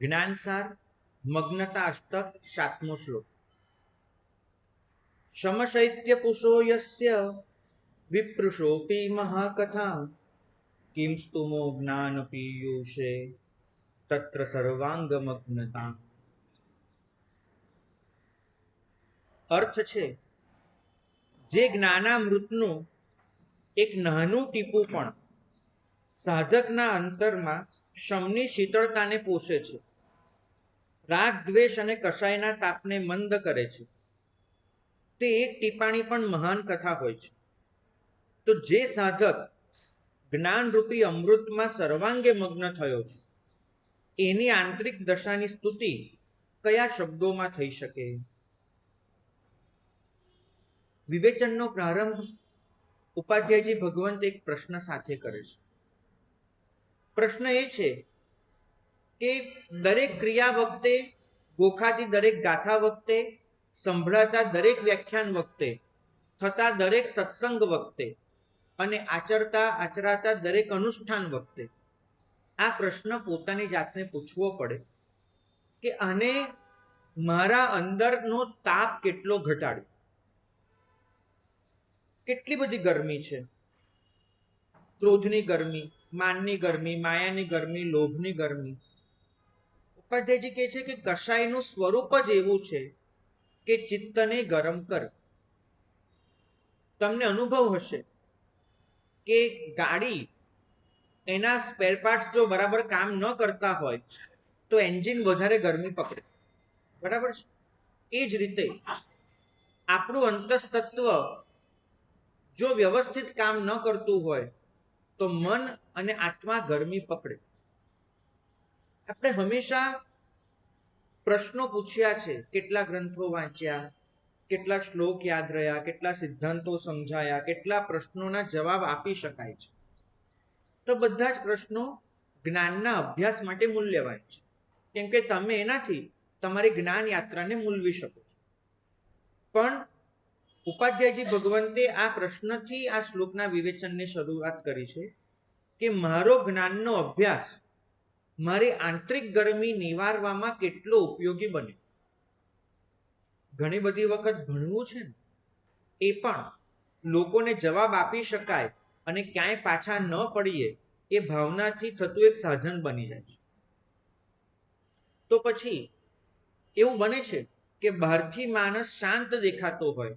જ્ઞાનસાર મગ્નતા અષ્ટક 7મો શ્લોક. શમશૈત્યપુષો યસ્ય વિપૃષોપી મહાકથા કિમ સ્તુમો જ્ઞાન પીયુષે તત્ર સર્વાંગમગ્નતા. અર્થ છે, જે જ્ઞાનામૃતનું એક નાનું ટીપું પણ સાધકના અંતરમાં શમની શીતળતાને પોષે છે, રાગ દ્વેષ અને કષાયના તાપને મંદ કરે છે, તે એક ટીપાણી પણ મહાન કથા હોય છે. તો જે સાધક જ્ઞાનરૂપી અમૃતમાં સર્વાંગે મગ્ન થયો છે, એની આંતરિક દશાની સ્તુતિ કયા શબ્દોમાં થઈ શકે? વિવેચનનો પ્રારંભ ઉપાધ્યાયજી ભગવંત એક પ્રશ્ન સાથે કરે છે. પ્રશ્ન એ છે કે દરેક ક્રિયા વખતે, ગોખાતી દરેક ગાથા વખતે, સંભળાતા દરેક વ્યાખ્યાન વખતે, થતા દરેક સત્સંગ વખતે અને આચરાતા દરેક અનુષ્ઠાન વખતે આ પ્રશ્ન પોતાની જાતને પૂછવો પડે કે આને મારા અંદરનો તાપ કેટલો ઘટાડ્યો, કેટલી બધી ગરમી છે, ક્રોધની ગરમી, માનની ગરમી, માયાની ગરમી, લોભની ગરમી. ઉપાધ્યાયજી કહે છે કે કષાયનું સ્વરૂપ જ એવું છે કે ચિત્તને ગરમ કર. તમને અનુભવ હશે કે ગાડી, એના સ્પેર પાર્ટ્સ જો બરાબર કામ ન કરતા હોય તો એન્જિન વધારે ગરમી પકડે, બરાબર છે? એ જ રીતે આપણું અંતસ્તત્વ જો વ્યવસ્થિત કામ ન કરતું હોય તો મન અને આત્મા ગરમી પકડે. આપણે હંમેશા પ્રશ્નો પૂછ્યા છે, કેટલા ગ્રંથો વાંચ્યા, કેટલા શ્લોક યાદ રહ્યા, કેટલા સિદ્ધાંતો સમજાયા, કેટલા પ્રશ્નોના જવાબ આપી શકાય છે. તો બધા જ પ્રશ્નો જ્ઞાનના અભ્યાસ માટે મૂલ્યવાન છે, કેમ કે તમે એનાથી તમારી જ્ઞાન યાત્રાને મૂલવી શકો છો. પણ ઉપાધ્યાયજી ભગવંતે આ પ્રશ્નથી આ શ્લોકના વિવેચનની શરૂઆત કરી છે કે મારો જ્ઞાનનો અભ્યાસ મારી આંતરિક ગરમી નિવારવામાં કેટલો ઉપયોગી બને. ઘણી બધી વખત ભણવું છે ને, એ પણ લોકોને જવાબ આપી શકાય અને ક્યાંય પાછા ન પડીએ એ ભાવનાથી થતું એક સાધન બની જાય છે. તો પછી એવું બને છે કે બહારથી માણસ શાંત દેખાતો હોય,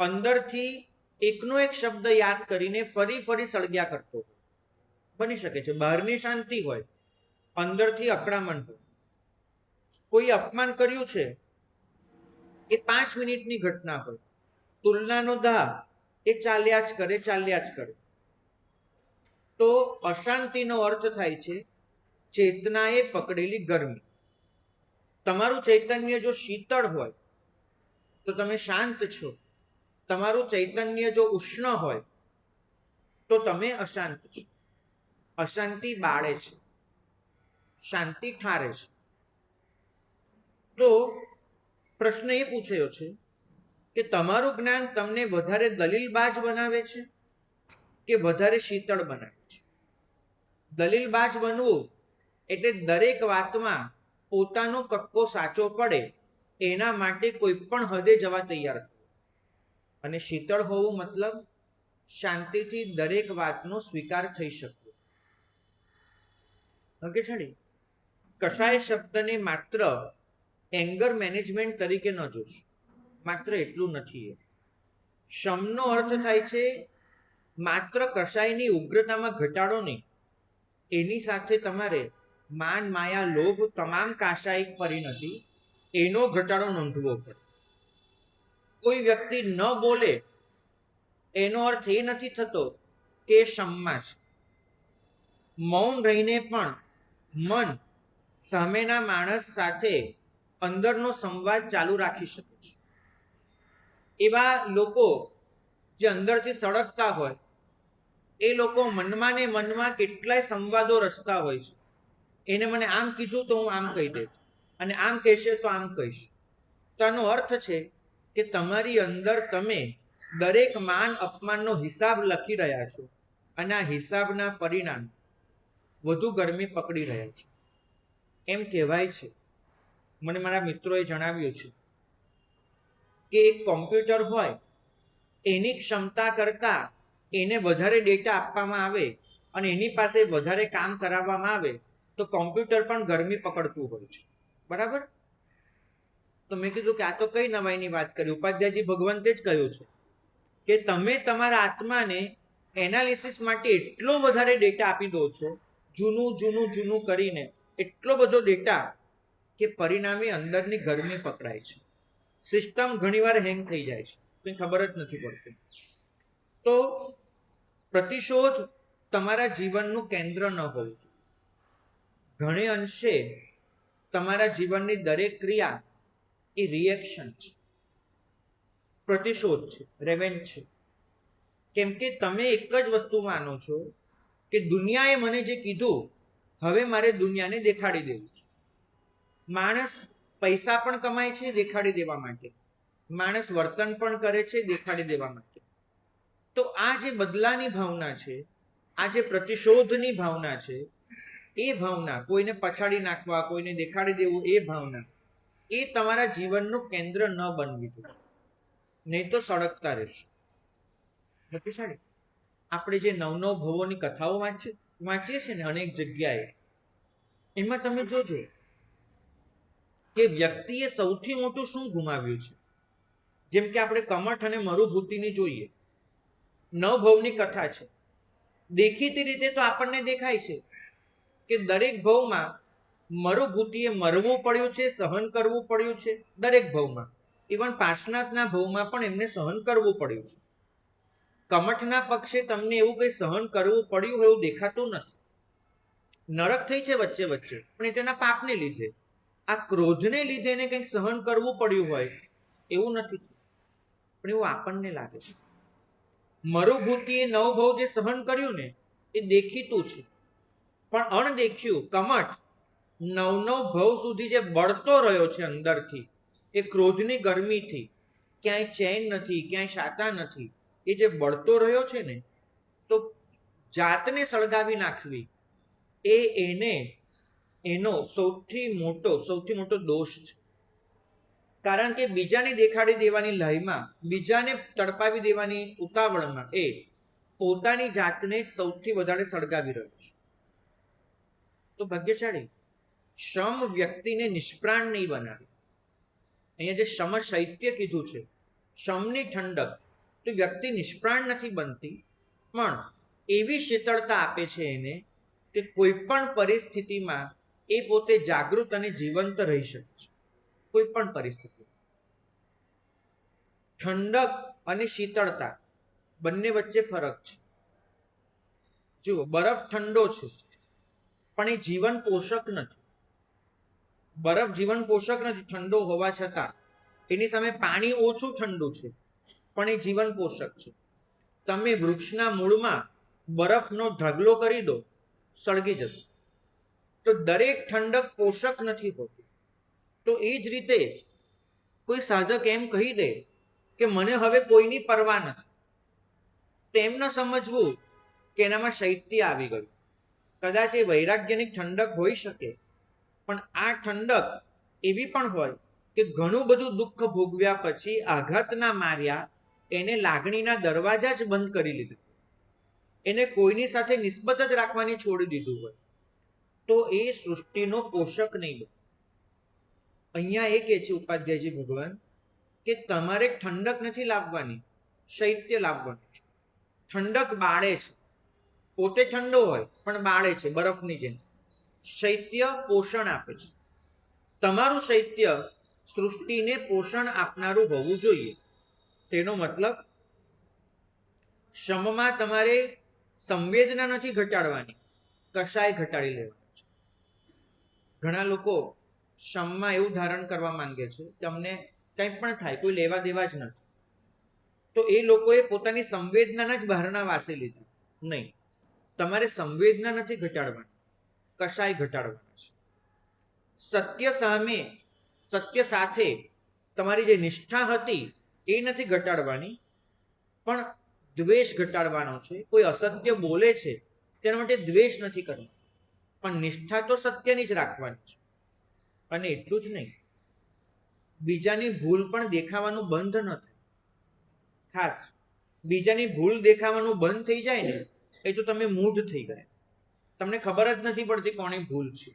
અંદરથી એકનો એક શબ્દ યાદ કરીને ફરી ફરી સળગ્યા કરતો હોય. બની શકે છે બહારની શાંતિ હોય, અંદરથી અકળામણ હોય. કોઈ અપમાન કર્યું છે, એ 5 મિનિટની ઘટના હોય, તુલનાનો દાહ એ ચાલ્યા જ કરે. તો અશાંતિનો અર્થ થાય છે ચેતનાએ પકડેલી ગરમી. તમારું ચૈતન્ય જો શીતળ હોય તો તમે શાંત છો, તમારું ચૈતન્ય જો ઉષ્ણ હોય તો તમે અશાંત છો. અશાંતિ બાળે છે, શાંતિ ઠારે છે. તો પ્રશ્ન એ પૂછ્યો છે કે તમારું જ્ઞાન તમને વધારે દલીલબાજ બનાવે છે કે વધારે શીતળ બનાવે છે? દલીલબાજ બનવું એટલે દરેક વાતમાં પોતાનો કક્કો સાચો પડે એના માટે કોઈ પણ હદે જવા તૈયાર થવું. અને શીતળ હોવું મતલબ શાંતિથી દરેક વાતનો સ્વીકાર થઈ શકવો. ઓકે છડી, કષાય શબ્દને માત્ર એંગર મેનેજમેન્ટ તરીકે ન જોશો. માત્ર એટલું નથી. શમનો અર્થ થાય છે માત્ર કષાયની ઉગ્રતામાં ઘટાડો નહીં, એની સાથે તમારે માન, માયા, લોભ, તમામ કાષાયિક પરિણતિ એનો ઘટાડો નોંધવો પડે. કોઈ વ્યક્તિ ન બોલે એનો અર્થ એ નથી થતો કે શમમાં છે. મૌન રહીને પણ મન સામેના માણસ સાથે અંદરનો સંવાદ ચાલુ રાખી શકે છે. એવા લોકો જે અંદરથી સળગતા હોય, એ લોકો મનમાં ને મનમાં કેટલાય સંવાદો રચતા હોય છે. એને મને આમ કીધું તો હું આમ કહી દઈશ, અને આમ કહેશે તો આમ કહીશ. તો આનો અર્થ છે કે તમારી અંદર તમે દરેક માન અપમાનનો હિસાબ લખી રહ્યા છો, અને આ હિસાબના પરિણામ વધુ ગરમી પકડી રહ્યા છે. એમ કહેવાય છે, મને મારા મિત્રોએ જણાવ્યું છે કે એક કોમ્પ્યુટર હોય એની ક્ષમતા કરતાં એને વધારે ડેટા આપવામાં આવે અને એની પાસે વધારે કામ કરાવવામાં આવે તો કોમ્પ્યુટર પણ ગરમી પકડતું હોય છે, બરાબર? તો મેં કીધું કે આ તો કઈ નવાઈની વાત કરી. ઉપાધ્યાયજી ભગવંતે જ કહ્યું છે કે તમે તમારા આત્માને એનાલિસિસ માટે એટલો વધારે ડેટા આપી દો છો, જૂનું જૂનું જૂનું કરીને એટલો બધો ડેટા કે પરિણામે અંદરની ગરમી પકડાય છે, સિસ્ટમ ઘણીવાર હેંગ થઈ જાય છે, કંઈ ખબર જ નથી પડતી. તો પ્રતિશોધ તમારા જીવનનું કેન્દ્ર ન હોવું જોઈએ. ઘણે અંશે તમારા જીવનની દરેક ક્રિયા એ રિએક્શન છે, પ્રતિશોધ છે, રેવેન્જ છે. કેમ કે તમે એક જ વસ્તુ માનો છો કે દુનિયાએ મને જે કીધું હવે મારે દુનિયાને દેખાડી દેવું છે. માણસ પૈસા પણ કમાય છે દેખાડી દેવા માટે, માણસ વર્તન પણ કરે છે દેખાડી દેવા માટે. તો આ જે બદલાની ભાવના છે, આ જે પ્રતિશોધની ભાવના છે, એ ભાવના, કોઈને પછાડી નાખવા, કોઈને દેખાડી દેવું, એ ભાવના એ તમારા જીવનનું કેન્દ્ર ન બનવી જોઈએ, નહીં તો સળગતા રહેશે. આપણે જે નવ નવ ભવોની કથાઓ વાંચીએ છીએ ને અનેક જગ્યાએ, એમાં તમે જોજો કે વ્યક્તિએ સૌથી મોટું શું ગુમાવ્યું છે. જેમ કે આપણે કમઠ અને મરુભૂતિની જોઈએ, નવ ભવની કથા છે. દેખીતી રીતે તો આપણને દેખાય છે કે દરેક ભવમાં મરુભૂતિએ મરવું પડ્યું છે, સહન કરવું પડ્યું છે, દરેક ભવમાં. ઇવન પાર્શ્વનાથના ભવમાં પણ એમને સહન કરવું પડ્યું છે. કમઠના પક્ષે તમને એવું કંઈ સહન કરવું પડ્યું હોય એવું દેખાતું નથી. નરક થઈ છે વચ્ચે વચ્ચે, પણ એ તેના પાપને લીધે. આ ક્રોધને લીધે એને કંઈક સહન કરવું પડ્યું હોય એવું નથી, પણ એવું આપણને લાગે છે. મરુભૂતિએ નવ ભવ જે સહન કર્યું ને એ દેખીતું છે, પણ અણદેખ્યું કમઠ નવ નવ ભવ સુધી જે બળતો રહ્યો છે અંદરથી, એ ક્રોધની ગરમીથી, ક્યાંય ચેન નથી, ક્યાંય શાતા નથી, એ જે બળતો રહ્યો છે ને, તો જાતને સળગાવી નાખવી એ એનો સૌથી મોટો દોષ છે. કારણ કે બીજાને દેખાડી દેવાની લયમાં, બીજાને તડપાવી દેવાની ઉતાવળમાં એ પોતાની જાતને સૌથી વધારે સળગાવી રહ્યો છે. તો ભાગ્યશાળી શમ વ્યક્તિને નિષ્પ્રાણ નહીં બનાવે. અહીંયા જે શમ શૈત્ય કીધું છે, શમની ઠંડક, તો વ્યક્તિ નિષ્પ્રાણ નથી બનતી, પણ એવી શીતળતા આપે છે એને કે કોઈ પણ પરિસ્થિતિમાં એ પોતે જાગૃત અને જીવંત રહી શકે છે. કોઈ પણ પરિસ્થિતિ. ઠંડક અને શીતળતા બંને વચ્ચે ફરક છે. જુઓ, બરફ ઠંડો છે પણ એ જીવન પોષક નથી. બરફ જીવન પોષક નથી ઠંડો હોવા છતાં. એની સામે પાણી ઓછું ઠંડુ છે પણ એ જીવન પોષક છે. તમે વૃક્ષના મૂળમાં બરફનો ઢગલો કરી દો, સળગી જશે. તો દરેક ઠંડક પોષક નથી હોતી. તો એ જ રીતે કોઈ સાધક એમ કહી દે કે મને હવે કોઈની પરવા નથી, તેમ ન સમજવું કે એનામાં શૈત્ય આવી ગયું. કદાચ એ વૈરાગ્યની ઠંડક હોઈ શકે, પણ આ ઠંડક એવી પણ હોય કે ઘણું બધું દુઃખ ભોગવ્યા પછી, આઘાતના માર્યા, એને લાગણીના દરવાજા જ બંધ કરી લીધું, એને કોઈની સાથે નિસ્બત જ રાખવાની છોડી દીધું હોય, તો એ સૃષ્ટિનો પોષક નહીં બને. અહીંયા એ કહે છે ઉપાધ્યાયજી ભગવાન કે તમારે ઠંડક નથી લાવવાની, શૈત્ય લાવવાનું છે. ઠંડક બાળે છે, પોતે ઠંડો હોય પણ બાળે છે બરફની જેમ. શૈત્ય પોષણ આપે છે. તમારું શૈત્ય સૃષ્ટિને પોષણ આપનારું હોવું જોઈએ. તેનો મતલબ શમમાં તમારે સંવેદના નથી ઘટાડવાની, કશાય ઘટાડી લેવાની છે. ઘણા લોકો શમમાં એવું ધારણ કરવા માંગે છે કે અમને કંઈ પણ થાય, કોઈ લેવા દેવા જ નથી. તો એ લોકોએ પોતાની સંવેદનાના જ બહારના વાસે લીધા. નહીં, તમારે સંવેદના નથી ઘટાડવાની, કશાય ઘટાડવાના છે. સત્ય સાથે તમારી જે નિષ્ઠા હતી એ નથી ઘટાડવાની, પણ દ્વેષ ઘટાડવાનો છે. કોઈ અસત્ય બોલે છે તેના માટે દ્વેષ નથી કરવાનો, પણ નિષ્ઠા તો સત્યની જ રાખવાની છે. અને એટલું જ નહીં, બીજાની ભૂલ પણ દેખાવાનું બંધ ન થાય. ખાસ બીજાની ભૂલ દેખાવાનું બંધ થઈ જાય ને એ તો તમે મૂઢ થઈ ગયા, તમને ખબર જ નથી પડતી કોની ભૂલ છે.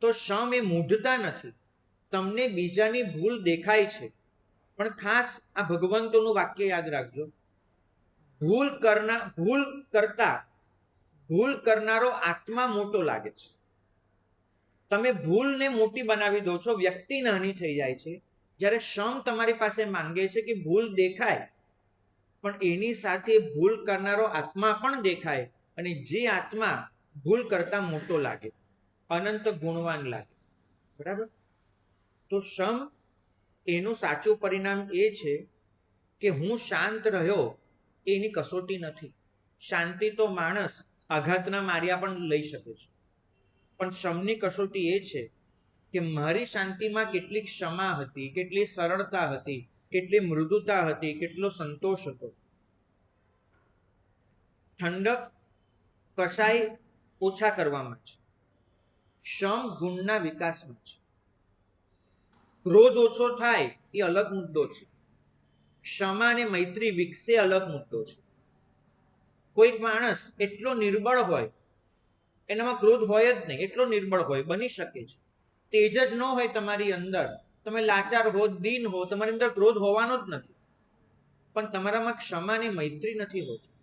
તો શમ એ મૂઢતા નથી, તમને બીજાની ભૂલ દેખાય છે. પણ ખાસ આ ભગવંતોનું વાક્ય યાદ રાખજો, ભૂલ કરનારો આત્મા મોટો લાગે છે. તમે ભૂલને મોટી બનાવી દો છો, વ્યક્તિ નાની થઈ જાય છે. જ્યારે શમ તમારી પાસે માંગે છે કે ભૂલ દેખાય, પણ એની સાથે ભૂલ કરનારો આત્મા પણ દેખાય, અને જે આત્મા ભૂલ કરતા મોટો લાગે, અનંત ગુણવાન લાગે. બરાબર? તો શમ એનું સાચું પરિણામ એ છે કે હું શાંત રહ્યો, એની કસોટી નથી. શાંતિ તો માણસ આઘાતના માર્યા પણ લઈ શકે છે, પણ શમની કસોટી એ છે કે મારી શાંતિમાં કેટલી ક્ષમા હતી, કેટલી સરળતા હતી, કેટલી મૃદુતા હતી, કેટલો સંતોષ હતો. ઠંડક કસાય ઓછા કરવામાં છે, શમ ગુણના વિકાસમાં છે. ક્રોધ ઓછો થાય એ અલગ મુદ્દો છે, ક્ષમા અને મૈત્રી વિકસે અલગ મુદ્દો છે. કોઈક માણસ એટલો નિર્બળ હોય, એનામાં ક્રોધ હોય જ નહીં, એટલો નિર્બળ હોય, બની શકે છે. તેજ જ ન હોય તમારી અંદર, તમે લાચાર હો, દીન હો, તમારી અંદર ક્રોધ હોવાનો જ નથી, પણ તમારામાં ક્ષમા અને મૈત્રી નથી હોતી.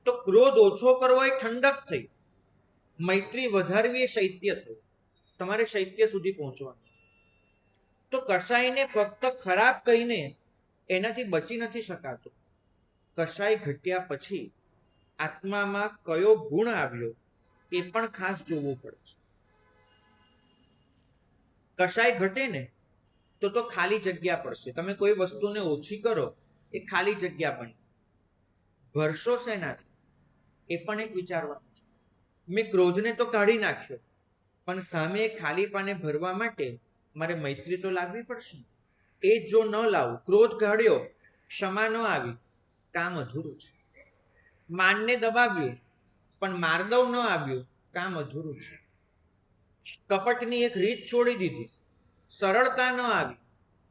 તો ક્રોધ ઓછો કરવો એ ઠંડક થઈ, મૈત્રી વધારવી એ શૈત્ય થયું. તમારે શૈત્ય સુધી પહોંચવાનું. તો કસાયને ફક્ત ખરાબ કહીને એનાથી બચી નથી શકાતું. કસાય ઘટ્યા પછી આત્મામાં કયો ગુણ આવ્યો એ પણ ખાસ જોવું પડે છે. કસાય ઘટે ને તો ખાલી જગ્યા પડશે. તમે કોઈ વસ્તુને ઓછી કરો, એ ખાલી જગ્યા બની. ભરશો શેનાથી એ પણ એક વિચારવાનું છે. મેં ક્રોધને તો કાઢી નાખ્યો, પણ સામે ખાલી પાને ભરવા માટે મારે મૈત્રી તો લાવવી પડશે. એ જો ન લાવું, ક્રોધ કાઢ્યો, ક્ષમા ન આવી, કામ અધૂરું છે. માનને દબાવ્યું પણ માર્દવ ન આવ્યું, કામ અધૂરું છે. કપટની એક રીત છોડી દીધી, સરળતા ન આવી,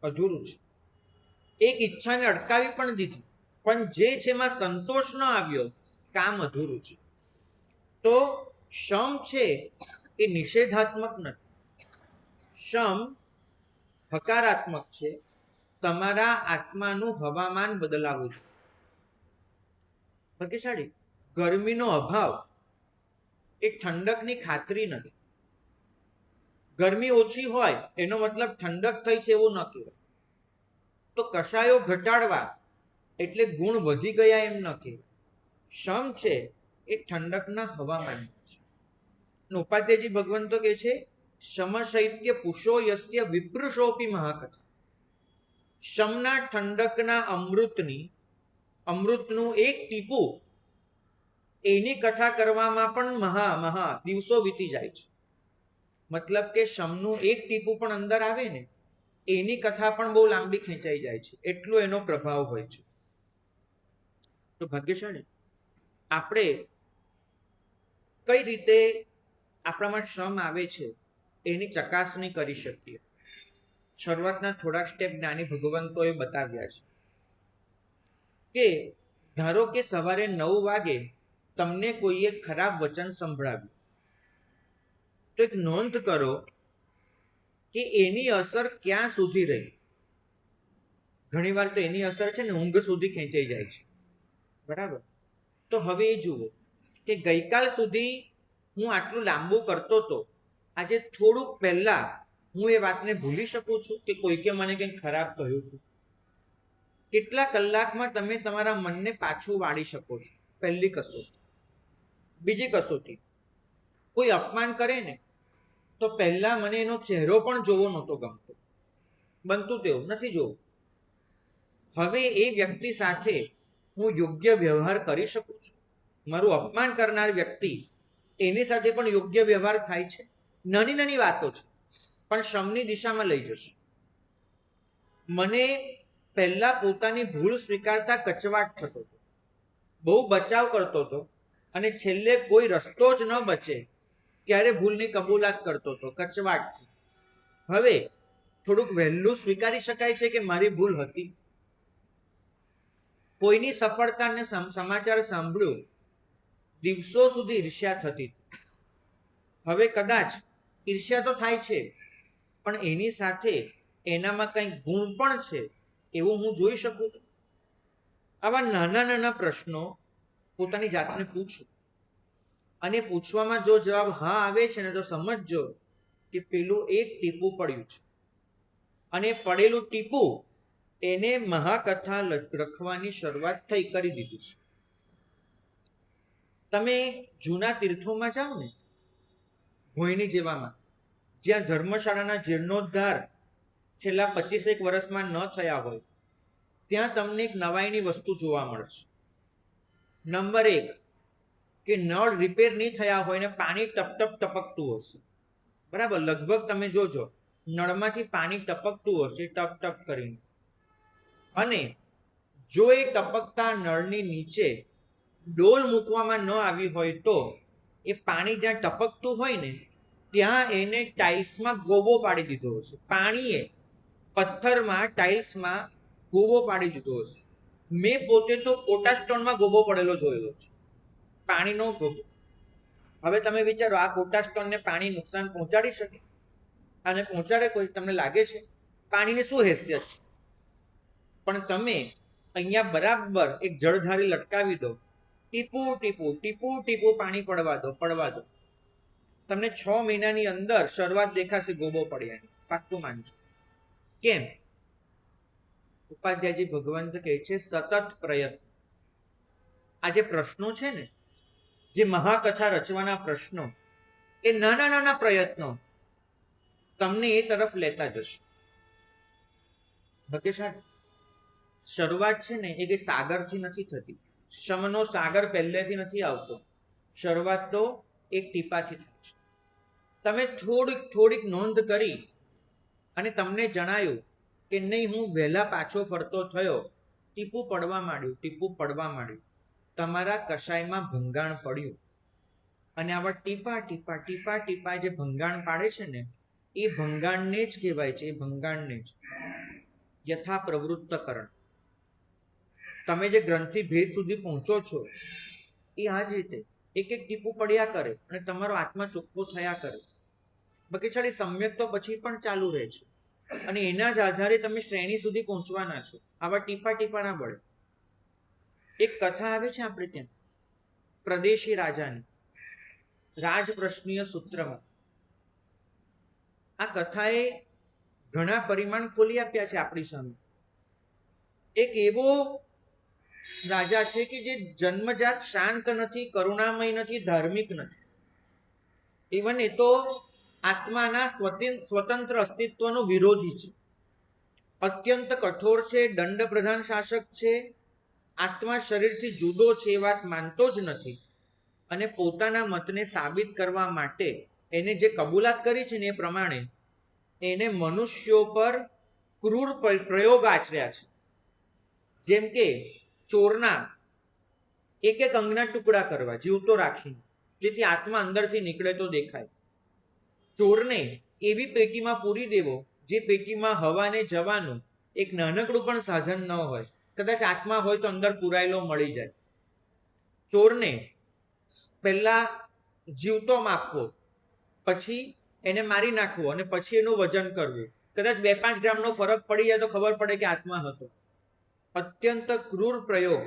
અધૂરું છે. એક ઈચ્છાને અટકાવી પણ દીધી, પણ જે છે એમાં સંતોષ ન આવ્યો, કામ અધૂરું છે. તો શમ છે એ નિષેધાત્મક નથી, શમ હકારાત્મક છે. તમારા આત્માનું હવામાન બદલાવું છે. ભાગ્યશાળી ગરમીનો અભાવ એ ઠંડકની ખાતરી નથી. ગરમી ઓછી હોય એનો મતલબ ઠંડક થઈ છે એવું ન કહેવાય. તો કશાયો ઘટાડવા એટલે ગુણ વધી ગયા એમ ન કહેવાય. શમ છે એ ઠંડકના હવામાન છે. ઉપાધ્યાયજી ભગવંતો કહે છે, શમશૈત્ય પુષો યસ્ય વિપ્રુષોપી મહાકથા. શમના ઠંડકના અમૃતનું એક ટીપું એની કથા કરવામાં પણ મહા દિવસો વીતી જાય છે. મતલબ કે શમનું એક ટીપું પણ અંદર આવે ને, એની કથા પણ બહુ લાંબી ખેંચાઈ જાય છે, એટલો એનો પ્રભાવ હોય છે. તો ભાગ્યશાળી આપણે કઈ રીતે આપણામાં શ્રમ આવે છે એની ચકાસણી કરી શકીએ. શરૂઆતના થોડાક સ્ટેપ જ્ઞાની ભગવંતોએ બતાવ્યા છે કે ધારો કે સવારે 9 વાગે તમને કોઈએ ખરાબ વચન સંભળાવ્યું, તો એક નોંધ કરો કે એની અસર ક્યાં સુધી રહી. ઘણીવાર તો એની અસર છે ને ઊંઘ સુધી ખેંચાઈ જાય છે. બરાબર? તો હવે એ જુઓ કે ગઈકાલ સુધી હું આટલું લાંબુ કરતો હતો, આજે થોડુંક પહેલા હું એ વાતને ભૂલી શકું છું કે કોઈકે મને કંઈક ખરાબ કહ્યું હતું. કેટલા કલાકમાં તમે તમારા મનને પાછું વાળી શકો છો? પહેલી કસોટી. બીજી કસોટી, કોઈ અપમાન કરે ને તો પહેલા મને એનો ચહેરો પણ જોવો નહોતો ગમતો, બનતું તેવું નથી જોવું. હવે એ વ્યક્તિ સાથે હું યોગ્ય વ્યવહાર કરી શકું છું. મારું અપમાન કરનાર વ્યક્તિ, એની સાથે પણ યોગ્ય વ્યવહાર થાય છે. નાની નાની વાતો છે, પણ શ્રમની દિશામાં લઈ જશે. મને પહેલા પોતાની ભૂલ સ્વીકારતા કચવાટ થતો હતો, બહુ બચાવ કરતો હતો, અને છેલ્લે કોઈ રસ્તો જ ન બચે ત્યારે ભૂલની કબૂલાત કરતો હતો કચવાટથી. હવે થોડુંક વહેલું સ્વીકારી શકાય છે કે મારી ભૂલ હતી. કોઈની સફળતાને સમાચાર સાંભળ્યું, દિવસો સુધી ઈર્ષ્યા થતી. હવે કદાચ ઈર્ષ્યા તો થાય છે, પણ એની સાથે એનામાં કંઈક ગુણ પણ છે એવું હું જોઈ શકું છું. આવા નાના નાના પ્રશ્નો પોતાની જાતને પૂછો, અને પૂછવામાં જો જવાબ હા આવે છે ને તો સમજજો કે પેલું એક ટીપું પડ્યું છે, અને પડેલું ટીપું એને મહાકથા લખવાની શરૂઆત કરી દીધી છે. તમે જૂના તીર્થોમાં જાઓ ને, ભોયની જેવામાં, જ્યાં ધર્મશાળાના જીર્ણોદ્ધાર છેલ્લા 25 વર્ષમાં ન થયા હોય, ત્યાં તમને એક નવાઈની વસ્તુ જોવા મળશે. નંબર 1 કે નળ રિપેર નહીં થયા હોય ને પાણી ટપ ટપ ટપકતું હશે. બરાબર, લગભગ તમે જોજો નળમાંથી પાણી ટપકતું હશે ટપ ટપ કરીને. અને જો એ ટપકતા નળની નીચે ડોલ મૂકવામાં ન આવી હોય તો એ પાણી જ્યાં ટપકતું હોય ને ત્યાં એને ટાઇલ્સમાં ગોબો પાડી દીધો હશે. પાણીએ પથ્થરમાં ટાઇલ્સમાં ગોબો પાડી દીધો હશે. મેં પોતે તો કોટા સ્ટોનમાં ગોબો પડેલો જોયેલો છે, પાણીનો ગોબો. હવે તમે વિચારો, આ કોટા સ્ટોનને પાણી નુકસાન પહોંચાડી શકે? અને પહોંચાડે કોઈ? તમને લાગે છે? પાણીની શું હેસિયત છે? પણ તમે અહીંયા બરાબર એક જળધારી લટકાવી દો, ટીપું ટીપું ટીપું ટીપું પાણી પડવા દો, તમને 6 મહિનાની અંદર શરૂઆત દેખાશે ગોબો પડ્યાની, પાક્કું માનજો. કેમ? ઉપાધ્યાયજી ભગવંત કહે છે સતત પ્રયત્ન. આ જે પ્રશ્નો છે ને, જે મહાકથા રચવાના પ્રશ્નો, એ નાના નાના પ્રયત્નો તમને એ તરફ લેતા જશે. ભકેશાળ શરૂઆત છે ને એ કઈ સાગરથી નથી થતી. શમનો સાગર પહેલેથી નથી આવતો. શરૂઆત તો એક ટીપાથી થાય છે. તમે થોડીક નોંધ કરી અને તમને જણાયું કે નહીં, હું વહેલા પાછો ફરતો થયો, ટીપું પડવા માંડ્યું, તમારા કશાયમાં ભંગાણ પડ્યું. અને આવા ટીપા ટીપા ટીપા ટીપા જે ભંગાણ પાડે છે ને, એ ભંગાણને જ કહેવાય છે, એ ભંગાણને જ યથા પ્રવૃત્તકરણ. તમે જે ગ્રંથિ ભેદ સુધી પહોંચો છો એ આ જ રીતે એક એક ટીપું પડ્યા કરે અને તમારો આત્મા ચોખ્ખો થયા કરે. બકેશાળી સમ્યક તો પછી પણ ચાલુ રહે છે, અને એના જ આધારે તમે શ્રેણી સુધી પહોંચવાના છો. આવા ટીપા ટીપા ના બળે. એક કથા આવે છે આપણે ત્યાં, પ્રદેશી રાજાની, રાજપ્રશ્નીય સૂત્રમાં. આ કથાએ ઘણા પરિમાણ ખોલી આપ્યા છે આપણી સામે. એક એવો રાજા છે કે જે જન્મજાત શાંત નથી, કરુણામય નથી, ધાર્મિક નથી. ઇવન એ તો આત્માના સ્વતંત્ર અસ્તિત્વનો વિરોધી છે. અત્યંત કઠોર છે, દંડ પ્રધાન શાસક છે, આત્મા શરીરથી જુદો છે એ વાત માનતો જ નથી. અને પોતાના મતને સાબિત કરવા માટે એને જે કબૂલાત કરી છે ને એ પ્રમાણે એને મનુષ્યો પર ક્રૂર પ્રયોગ આચર્યા છે. જેમ કે ચોરના એક અંગના ટુકડા કરવા, જીવતો રાખીને, જેથી આત્મા અંદરથી નીકળે તો દેખાય. ચોરને એવી પેટીમાં પૂરી દેવો જે પેટીમાં હવાને જવાનું એક નાનકડું પણ સાધન ન હોય, કદાચ આત્મા હોય તો અંદર પુરાયેલો મળી જાય. ચોરને પહેલા જીવતો માપવો, પછી એને મારી નાખવો, અને પછી એનું વજન કરવું. કદાચ 2-5 ગ્રામનો ફરક પડી જાય તો ખબર પડે કે આત્મા હતો. અત્યંત ક્રૂર પ્રયોગ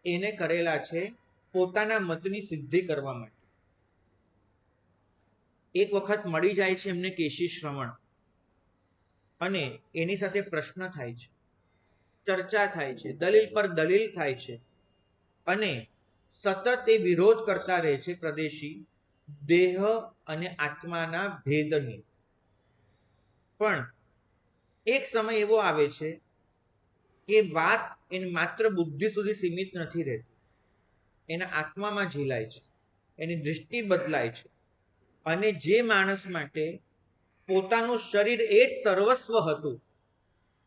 એને કરેલા છે પોતાના મતની સિદ્ધિ કરવા માટે. એક વખત મળી જાય છે એમને કેશી શ્રવણ, અને એની સાથે પ્રશ્ન થાય છે, ચર્ચા થાય છે, દલીલ પર દલીલ થાય છે, અને સતત એ વિરોધ કરતા રહે છે પ્રદેશી દેહ અને આત્માના ભેદની. પણ એક સમય એવો આવે છે કે વાત એની માત્ર બુદ્ધિ સુધી સીમિત નથી રહેતી, એના આત્મામાં ઝીલાય છે, એની દૃષ્ટિ બદલાય છે. અને જે માણસ માટે પોતાનું શરીર એ જ સર્વસ્વ હતું,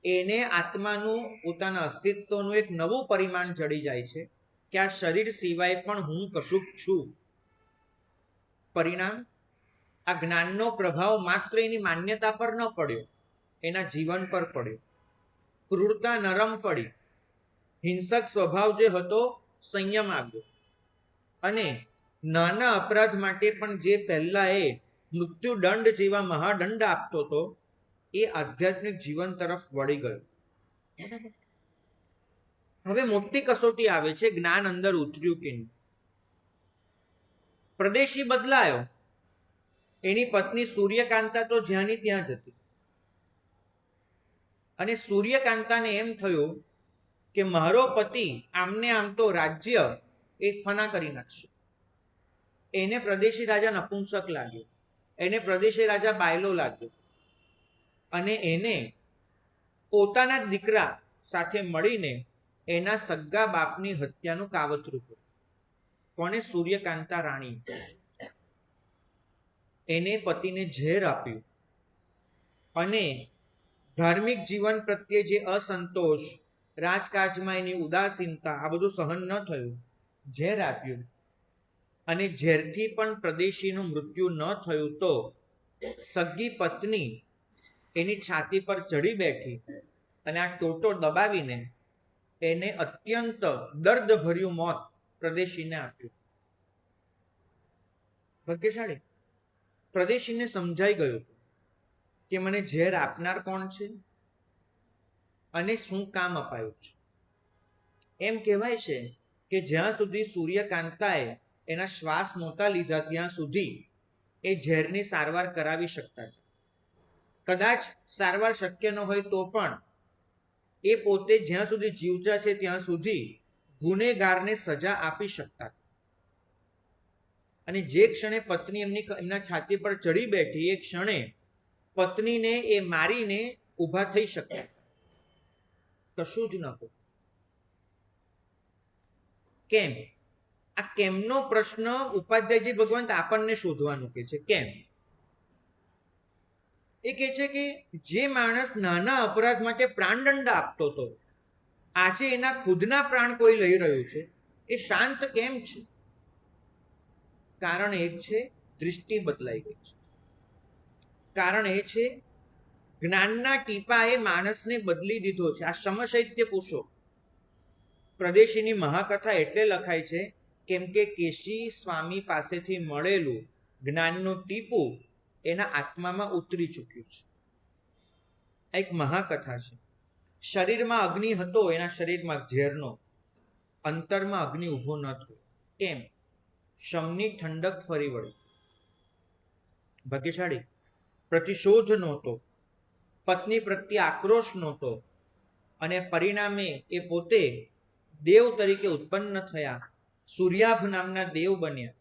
એને આત્માનું, પોતાના અસ્તિત્વનું એક નવું પરિમાણ જડી જાય છે કે આ શરીર સિવાય પણ હું કશુંક છું. પરિણામ આ જ્ઞાનનો પ્રભાવ માત્ર એની માન્યતા પર ન પડ્યો, એના જીવન પર પડ્યો. ક્રૂરતા નરમ પડી, હિંસક સ્વભાવ જે હતો સંયમ આવ્યો, અને નાના અપરાધ માટે પણ જે પહેલા એ મૃત્યુદંડ જેવા મહાદંડ આપતો હતો એ આધ્યાત્મિક જીવન તરફ વળી ગયો. હવે મોટી કસોટી આવે છે, જ્ઞાન અંદર ઉતર્યું કે નહીં. પ્રદેશી બદલાયો, એની પત્ની સૂર્યકાંતા તો જ્યાંની ત્યાં જ હતી, અને સૂર્યકાંતાને એમ થયું કે મારો પતિ આમને આમ તો રાજ્ય એ ફના કરી નાખશે. એને પ્રદેશી રાજા નપુંસક લાગ્યો, એને પ્રદેશી રાજા બાયલો લાગ્યો, અને એને પોતાના દીકરા સાથે મળીને એના સગ્ગા બાપની હત્યાનું કાવતરું કર્યું. કોને? સૂર્યકાંતા રાણી. એને પતિને ઝેર આપ્યું, અને ધાર્મિક જીવન પ્રત્યે જે અસંતોષ, રાજકાજમાં એની ઉદાસીનતા, આ બધું સહન ન થયું, ઝેર આપ્યું, અને ઝેરથી પણ પ્રદેશીનું મૃત્યુ ન થયું તો સગી પત્ની એની છાતી પર ચડી બેઠી અને આ ટોટો દબાવીને એને અત્યંત દર્દભર્યું મોત પ્રદેશીને આપ્યું. ભાગ્યશાળી. પ્રદેશીને સમજાઈ ગયું કે મને ઝેર આપનાર કોણ છે અને શું કામ અપાયું છે. એમ કહેવાય છે કે જ્યાં સુધી સૂર્યકાંતાએ એના શ્વાસ નહોતા લીધા ત્યાં સુધી એ ઝેરની સારવાર કરાવી શકતા હતા. કદાચ સારવાર શક્ય ન હોય તો પણ એ પોતે જ્યાં સુધી જીવતા છે ત્યાં સુધી ગુનેગારને સજા આપી શકતા. અને જે ક્ષણે પત્ની એમના છાતી પર ચડી બેઠી એ ક્ષણે પત્નીને એ મારીને ઊભા થઈ શકતા. કશું જ ન કહું. કેમ? આ કેમનો પ્રશ્ન ઉપાધ્યાયજી ભગવંત આપણને શોધવાનું કે છે. કેમ? એ કહે છે કે જે માણસ નાના અપરાધ માટે પ્રાણદંડ આપતો હતો, આજે એના ખુદના પ્રાણ કોઈ લઈ રહ્યું છે, એ શાંત કેમ છે? કારણ એક છે, દૃષ્ટિ બદલાઈ ગઈ છે. કારણ એ છે, જ્ઞાનના ટીપાએ માણસને બદલી દીધો છે. આ સમશૈત્ય પૂછો. પ્રદેશીની મહાકથા એટલે લખાય છે કેમ કે કેશી સ્વામી પાસેથી મળેલું જ્ઞાનનું ટીપું એના આત્મામાં ઉતરી ચૂક્યું છે. એક મહાકથા છે. શરીરમાં અગ્નિ હતો, એના શરીરમાં ઝેરનો. અંતરમાં અગ્નિ ઊભો ન થયો. કેમ? શમની ઠંડક ફરી વળી. ભાગ્યશાળી. પ્રતિશોધ નહોતો, પત્ની પ્રત્યે આક્રોશ નહોતો, અને પરિણામે એ પોતે દેવ તરીકે ઉત્પન્ન થયા. સૂર્યાભ નામના દેવ બન્યા,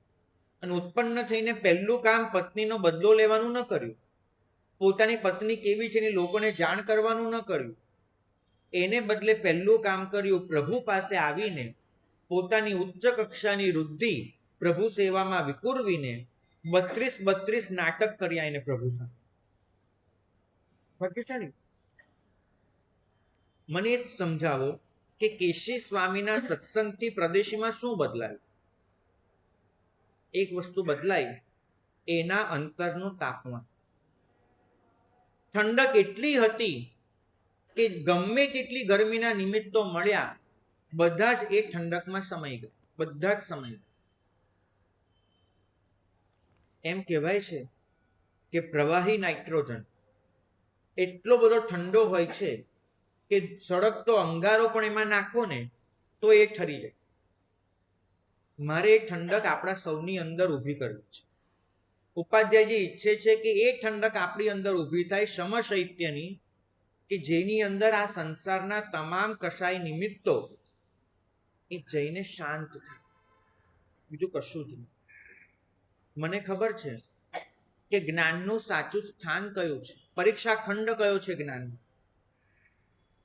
અને ઉત્પન્ન થઈને પહેલું કામ પત્નીનો બદલો લેવાનું ન કર્યું. પોતાની પત્ની કેવી છે એની લોકોને જાણ કરવાનું ન કર્યું. એને બદલે પહેલું કામ કર્યું, પ્રભુ પાસે આવીને પોતાની ઉચ્ચ કક્ષાની વૃદ્ધિ પ્રભુ સેવામાં વિકુરવીને 32 નાટક કર્યા એને પ્રભુ સાથે. ભાગ્યશાળી. મને સમજાવો કે કેશી સ્વામીના સત્સંગથી પ્રદેશીમાં શું બદલાયું? એક વસ્તુ બદલાઈ, એના અંતરનું તાપમાન. ઠંડક એટલી હતી કે ગમે તેટલી ગરમીના નિમિત્તો મળ્યા, બધા જ એ ઠંડકમાં સમાઈ ગયા. બધા જ સમાઈ ગયા. એમ કહેવાય છે કે પ્રવાહી નાઇટ્રોજન એટલો બધો ઠંડો હોય છે કે સળગતો અંગારો પણ એમાં નાખો ને તો એ ઠરી જાય. મારે એ ઠંડક આપણા સૌની અંદર ઊભી કરવી છે. ઉપાધ્યાયજી ઈચ્છે છે કે એ ઠંડક આપણી અંદર ઊભી થાય સમશૈત્યની, કે જેની અંદર આ સંસારના તમામ કશાય નિમિત્તો એ જઈને શાંત થાય. બીજું કશું જ નહીં. મને ખબર છે કે જ્ઞાનનું સાચું સ્થાન કયું છે, પરીક્ષા ખંડ કયો છે જ્ઞાનનો?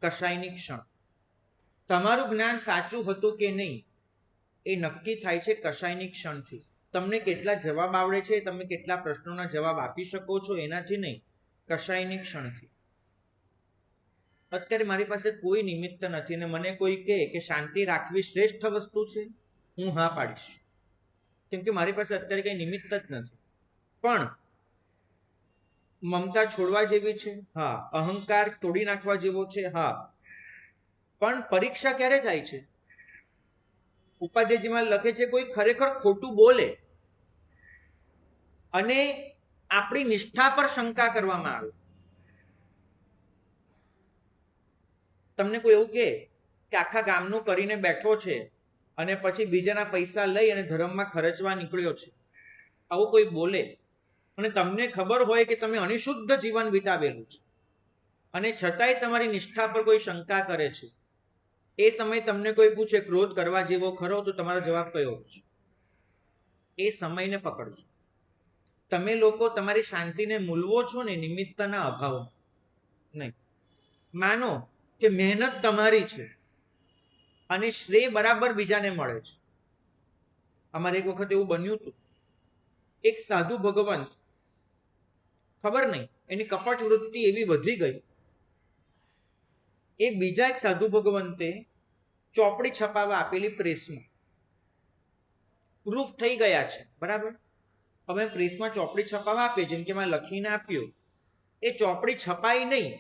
કશાયની ક્ષણ. તમારું જ્ઞાન સાચું હતું કે નહીં એ નક્કી થાય છે કશાયની ક્ષણથી. તમને કેટલા જવાબ આવડે છે, તમે કેટલા પ્રશ્નોના જવાબ આપી શકો છો એનાથી નહીં, કશાયની ક્ષણથી. અત્યારે મારી પાસે કોઈ નિમિત્ત નથી અને મને કોઈ કહે કે શાંતિ રાખવી શ્રેષ્ઠ વસ્તુ છે, હું હા પાડીશ, કેમ કે મારી પાસે અત્યારે કઈ નિમિત્ત જ નથી. પણ મમતા છોડવા જેવી છે, હા. અહંકાર તોડી નાખવા જેવો છે, હા. પણ પરીક્ષા ક્યારે થાય છે? ઉપાધ્યાયજીમાં લખે છે કોઈ ખરેખર ખોટું બોલે અને આપણી નિષ્ઠા પર શંકા કરવામાં આવે. તમને કોઈ એવું કે આખા ગામનું કરીને બેઠો છે અને પછી બીજાના પૈસા લઈ અને ધર્મમાં ખર્ચવા નીકળ્યો છે, આવું કોઈ બોલે અને તમને ખબર હોય કે તમે અનિશુદ્ધ જીવન વિતાવેલું છે અને છતાંય તમારી નિષ્ઠા પર કોઈ શંકા કરે છે, એ સમયે તમને કોઈ પૂછે ક્રોધ કરવા જેવો ખરો, તો તમારો જવાબ કયો છે? એ સમયને પકડજો. તમે લોકો તમારી શાંતિને મૂલવો છો ને નિમિત્તના અભાવ નહીં. માનો કે મહેનત તમારી છે અને શ્રેય બરાબર બીજાને મળે છે. અમારે એક વખત એવું બન્યું હતું, એક સાધુ ભગવંત, ખબર નહીં એની કપટ વૃત્તિ એવી વધી ગઈ, એ બીજા એક સાધુ ભગવંતે ચોપડી છપાવવા આપેલી પ્રેસમાં, પ્રૂફ થઈ ગયા છે, બરાબર. હવે પ્રેસમાં ચોપડી છપાવવા આપે, જેમ કે મેં લખીને આપ્યું, એ ચોપડી છપાઈ નહીં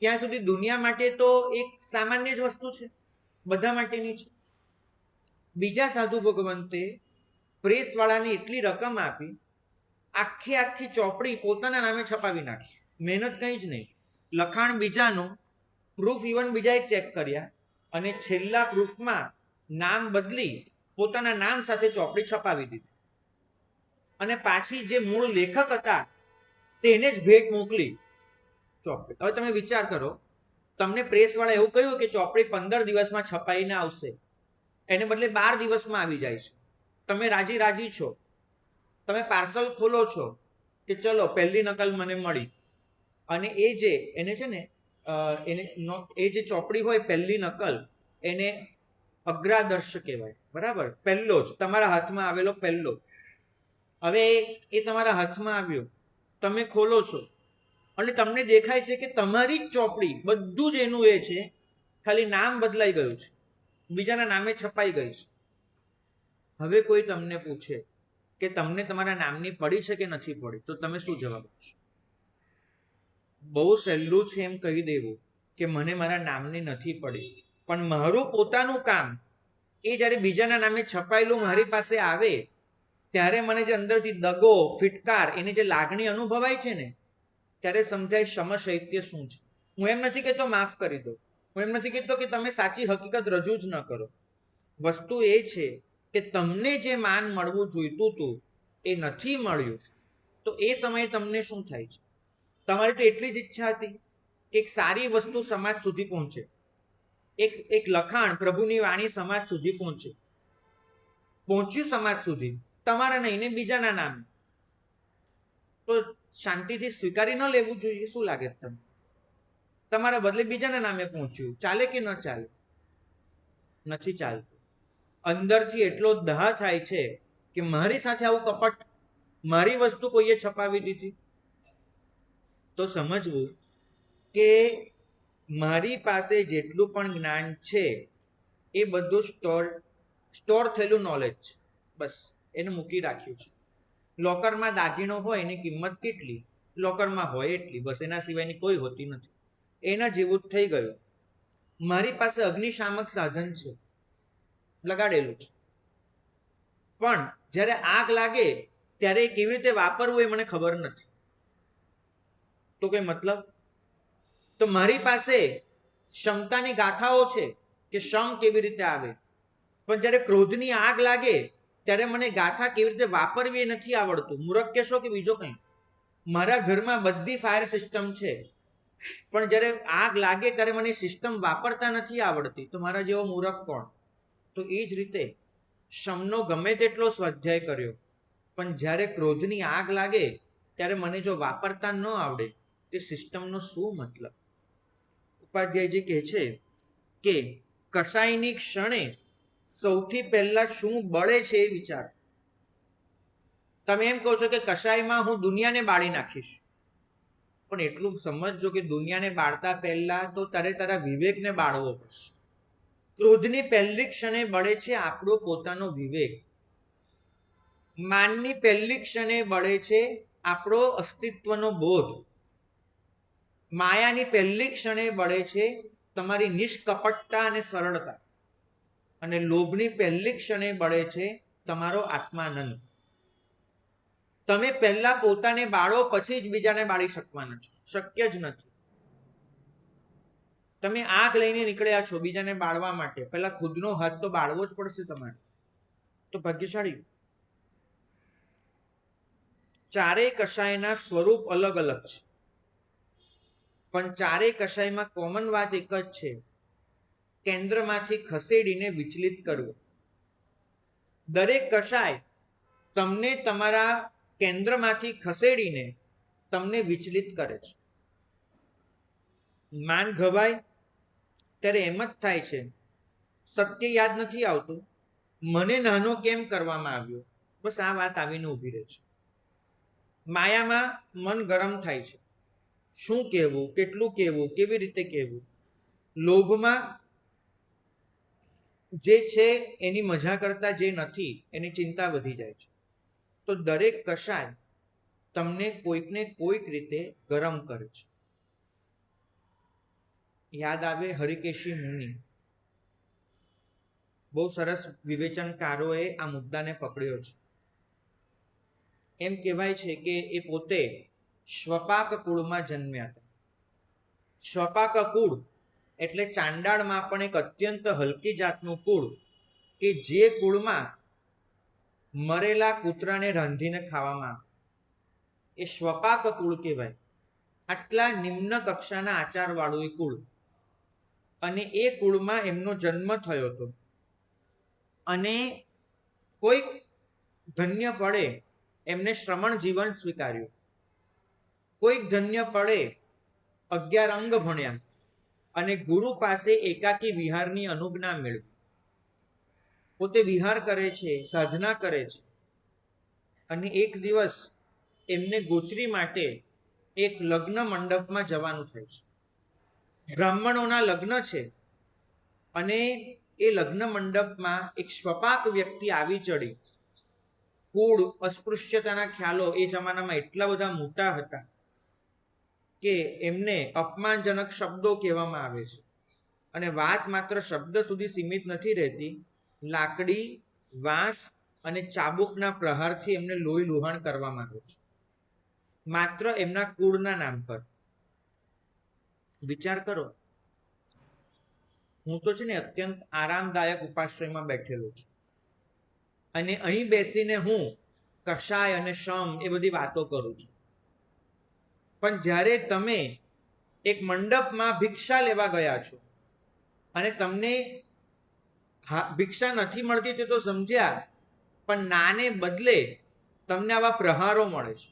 ત્યાં સુધી દુનિયા માટે તો એક સામાન્ય જ વસ્તુ છે, બધા માટેની છે. બીજા સાધુ ભગવંતે પ્રેસ વાળાને એટલી રકમ આપી, આખી ચોપડી પોતાના નામે છપાવી નાખી. મહેનત કંઈ જ નહીં, લખાણ બીજાનું, પ્રૂફ ઇવન બીજાએ ચેક કર્યા અને છેલ્લા પ્રૂફમાં નામ બદલી પોતાના નામ સાથે ચોપડી છપાવી દીધી અને પાછી જે મૂળ લેખક હતા તેને જ ભેટ મોકલી ચોપડી. હવે તમે વિચાર કરો, તમને પ્રેસ વાળા એવું કહ્યું કે ચોપડી 15 દિવસમાં છપાઈને આવશે, એને બદલે 12 દિવસમાં આવી જાય છે. તમે રાજી છો, તમે પાર્સલ ખોલો છો કે ચલો પહેલી નકલ મને મળી, અને એ જે એને છે ને એ જે ચોપડી હોય પહેલી નકલ, એને અગ્રાદર્શ કહેવાય, બરાબર. પહેલો જ તમારા હાથમાં આવેલો પહેલો. હવે એ તમારા હાથમાં આવ્યો, તમે ખોલો છો અને તમને દેખાય છે કે તમારી જ ચોપડી, બધું જ એનું એ છે, ખાલી નામ બદલાઈ ગયું છે, બીજાના નામે છપાઈ ગઈ છે. હવે કોઈ તમને પૂછે કે તમને તમારા નામની પડી છે કે નથી પડી, તો તમે શું જવાબ આપશો? બહુ સહેલું છે એમ કહી દેવું કે મને મારા નામની નથી પડી, પણ મારું પોતાનું કામ એ જ્યારે બીજાના નામે છપાયેલું મારી પાસે આવે ત્યારે મને જે અંદરથી દગો, ફિટકાર, એની જે લાગણી અનુભવાય છે ને, ત્યારે સમજાય સમશૈત્ય શું છે. હું એમ નથી કહેતો માફ કરી દો, હું એમ નથી કહેતો કે તમે સાચી હકીકત રજૂ જ ન કરો. વસ્તુ એ છે કે તમને જે માન મળવું જોઈતું હતું એ નથી મળ્યું, તો એ સમયે તમને શું થાય છે? તમારી તો એટલી જ ઈચ્છા હતી કે એક સારી વસ્તુ સમાજ સુધી પહોંચે, એક લખાણ, પ્રભુની વાણી સમાજ સુધી પહોંચ્યું સમાજ સુધી, તમારા નહીં ને બીજાના નામે, તો શાંતિથી સ્વીકારી ન લેવું જોઈએ? શું લાગે તમને? તમારા બદલે બીજાના નામે પહોંચ્યું, ચાલે કે ન ચાલે? નથી ચાલતું. અંદરથી એટલો દાહ થાય છે કે મારી સાથે આવું કપટ, મારી વસ્તુ કોઈએ છપાવી દીધી. તો સમજવું કે મારી પાસે જેટલું પણ જ્ઞાન છે એ બધું સ્ટોર થયેલું નોલેજ છે, બસ એને મૂકી રાખ્યું છે. લોકરમાં દાગીનો હોય એની કિંમત કેટલી, લોકરમાં હોય એટલી, બસ, એના સિવાયની કોઈ હોતી નથી. એના જેવું જ થઈ ગયું. મારી પાસે અગ્નિશામક સાધન છે, લગાડેલું છે, પણ જ્યારે આગ લાગે ત્યારે કેવી રીતે વાપરવું એ મને ખબર નથી. તો કઈ મતલબ? તો મારી પાસે ક્ષમતાની ગાથાઓ છે કે શમ કેવી રીતે આવે, પણ જ્યારે ક્રોધની આગ લાગે ત્યારે મને ગાથા કેવી રીતે વાપરવી એ નથી આવડતું. મૂર્ખ કહેશો કે બીજો કંઈ? મારા ઘરમાં બધી ફાયર સિસ્ટમ છે, પણ જ્યારે આગ લાગે ત્યારે મને સિસ્ટમ વાપરતા નથી આવડતી, તો મારા જેવો મૂર્ખ કોણ? તો એ જ રીતે શમનો ગમે તેટલો સ્વાધ્યાય કર્યો, પણ જ્યારે ક્રોધની આગ લાગે ત્યારે મને જો વાપરતા ન આવડે, તે સિસ્ટમનો શું મતલબ? ઉપાધ્યાયજી કહે છે કે કસાયની ક્ષણે સૌથી પહેલા શું બળે છે એ વિચાર. તમે એમ કહો છો કે કસાયમાં હું દુનિયાને બાળી નાખીશ, પણ એટલું સમજજો કે દુનિયાને બાળતા પહેલા તો તારા વિવેકને બાળવો પડશે. ક્રોધની પહેલી ક્ષણે બળે છે આપણો પોતાનો વિવેક. માનની પહેલી ક્ષણે બળે છે આપણો અસ્તિત્વનો બોધ માયાની પહેલી ક્ષણે બળે છે તમારી નિષ્કપટતા અને સરળતા, અને લોભની પહેલી ક્ષણે બળે છે તમારો આત્માનંદ. તમે પહેલા પોતાને બાળો, પછી જ બીજાને બાળી શકવાના છો. શક્ય જ નથી. તમે આગ લઈને નીકળ્યા છો બીજાને બાળવા માટે, પહેલા ખુદનો હાથ તો બાળવો જ પડશે તમારે. તો ભાગ્યશાળી. ચારેય કશાયના સ્વરૂપ અલગ અલગ છે, પણ ચારેય કશાયમાં કોમન વાત એક જ છે, કેન્દ્રમાંથી ખસેડીને વિચલિત કરવું. દરેક કશાય તમને તમારા કેન્દ્રમાંથી ખસેડીને તમને વિચલિત કરે છે. માન ઘવાય ત્યારે એમ જ થાય છે, સત્ય યાદ નથી આવતું, મને નાનો કેમ કરવામાં આવ્યો, બસ આ વાત આવીને ઊભી રહે છે. માયામાં મન ગરમ થાય છે, શું કહેવું, કેટલું કહેવું, કેવી રીતે કહેવું. લોભમાં જે છે એની મજા કરતા જે નથી એની ચિંતા વધી જાય છે. તો દરેક કશાય તમને કોઈકને કોઈક રીતે ગરમ કરે છે. યાદ આવે હરિકેશી મુનિ, બહુ સરસ વિવેચનકારોએ આ મુદ્દાને પકડ્યો છે. એમ કહેવાય છે કે એ પોતે શ્વપાક કુળમાં જન્મ્યા હતા. શ્વપાક કુળ એટલે ચાંડાળમાં પણ એક અત્યંત હલકી જાતનું કુળ, કે જે કુળમાં મરેલા કૂતરાને રાંધીને ખાવામાં આવે, એ શ્વપાક કુળ કહેવાય. આટલા નિમ્ન કક્ષાના આચારવાળું એ કુળ, અને એ કુળમાં એમનો જન્મ થયો હતો. અને કોઈક ધન્ય પડે એમને શ્રમણ જીવન સ્વીકાર્યું, કોઈક ધન્ય પડે 11 અંગ ભણ્યા અને ગુરુ પાસે એકાકી વિહારની અનુજ્ઞા મેળવી. પોતે વિહાર કરે છે, સાધના કરે છે, અને એક દિવસ એમને ગોચરી માટે એક લગ્ન મંડપમાં જવાનું થાય છે. બ્રાહ્મણોના લગ્ન છે, અને એ લગ્ન મંડપમાં એક શ્વપાક વ્યક્તિ આવી ચડી. કુળ અસ્પૃશ્યતાના ખ્યાલો એ જમાનામાં એટલા બધા મોટા હતા કે એમને અપમાનજનક શબ્દો કહેવામાં આવે છે. અને વાત માત્ર શબ્દ સુધી સીમિત નથી રહેતી, લાકડી, વાંસ અને ચાબુકના પ્રહારથી એમને લોહી લુહાણ કરવામાં આવે છે, માત્ર એમના કુળના નામ પર. વિચાર કરો, હું તો છે ને અત્યંત આરામદાયક ઉપાશ્રયમાં બેઠેલો છું, અને અહીં બેસીને હું કશાય અને શમ એ બધી વાતો કરું છું. પણ જ્યારે તમે એક મંડપમાં ભિક્ષા લેવા ગયા છો અને તમને ભિક્ષા નથી મળતી તે તો સમજ્યા, પણ નાને બદલે તમને આવા પ્રહારો મળે છે,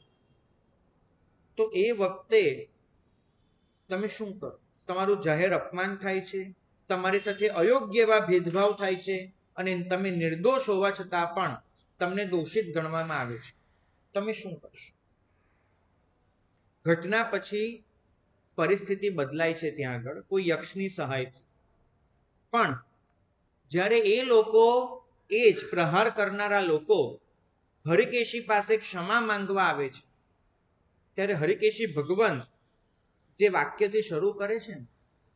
તો એ વખતે તમે શું કરો? તમારું જાહેર અપમાન થાય છે, તમારી સાથે અયોગ્ય એવા ભેદભાવ થાય છે, અને તમે નિર્દોષ હોવા છતાં પણ તમને દોષિત ગણવામાં આવે છે. તમે શું કરશો? ઘટના પછી પરિસ્થિતિ બદલાય છે ત્યાં આગળ કોઈ યક્ષની સહાયથી. પણ જ્યારે એ લોકો, એ જ પ્રહાર કરનારા લોકો હરિકેશી પાસે ક્ષમા માંગવા આવે છે, ત્યારે હરિકેશી ભગવાન જે વાક્યથી શરૂ કરે છે ને,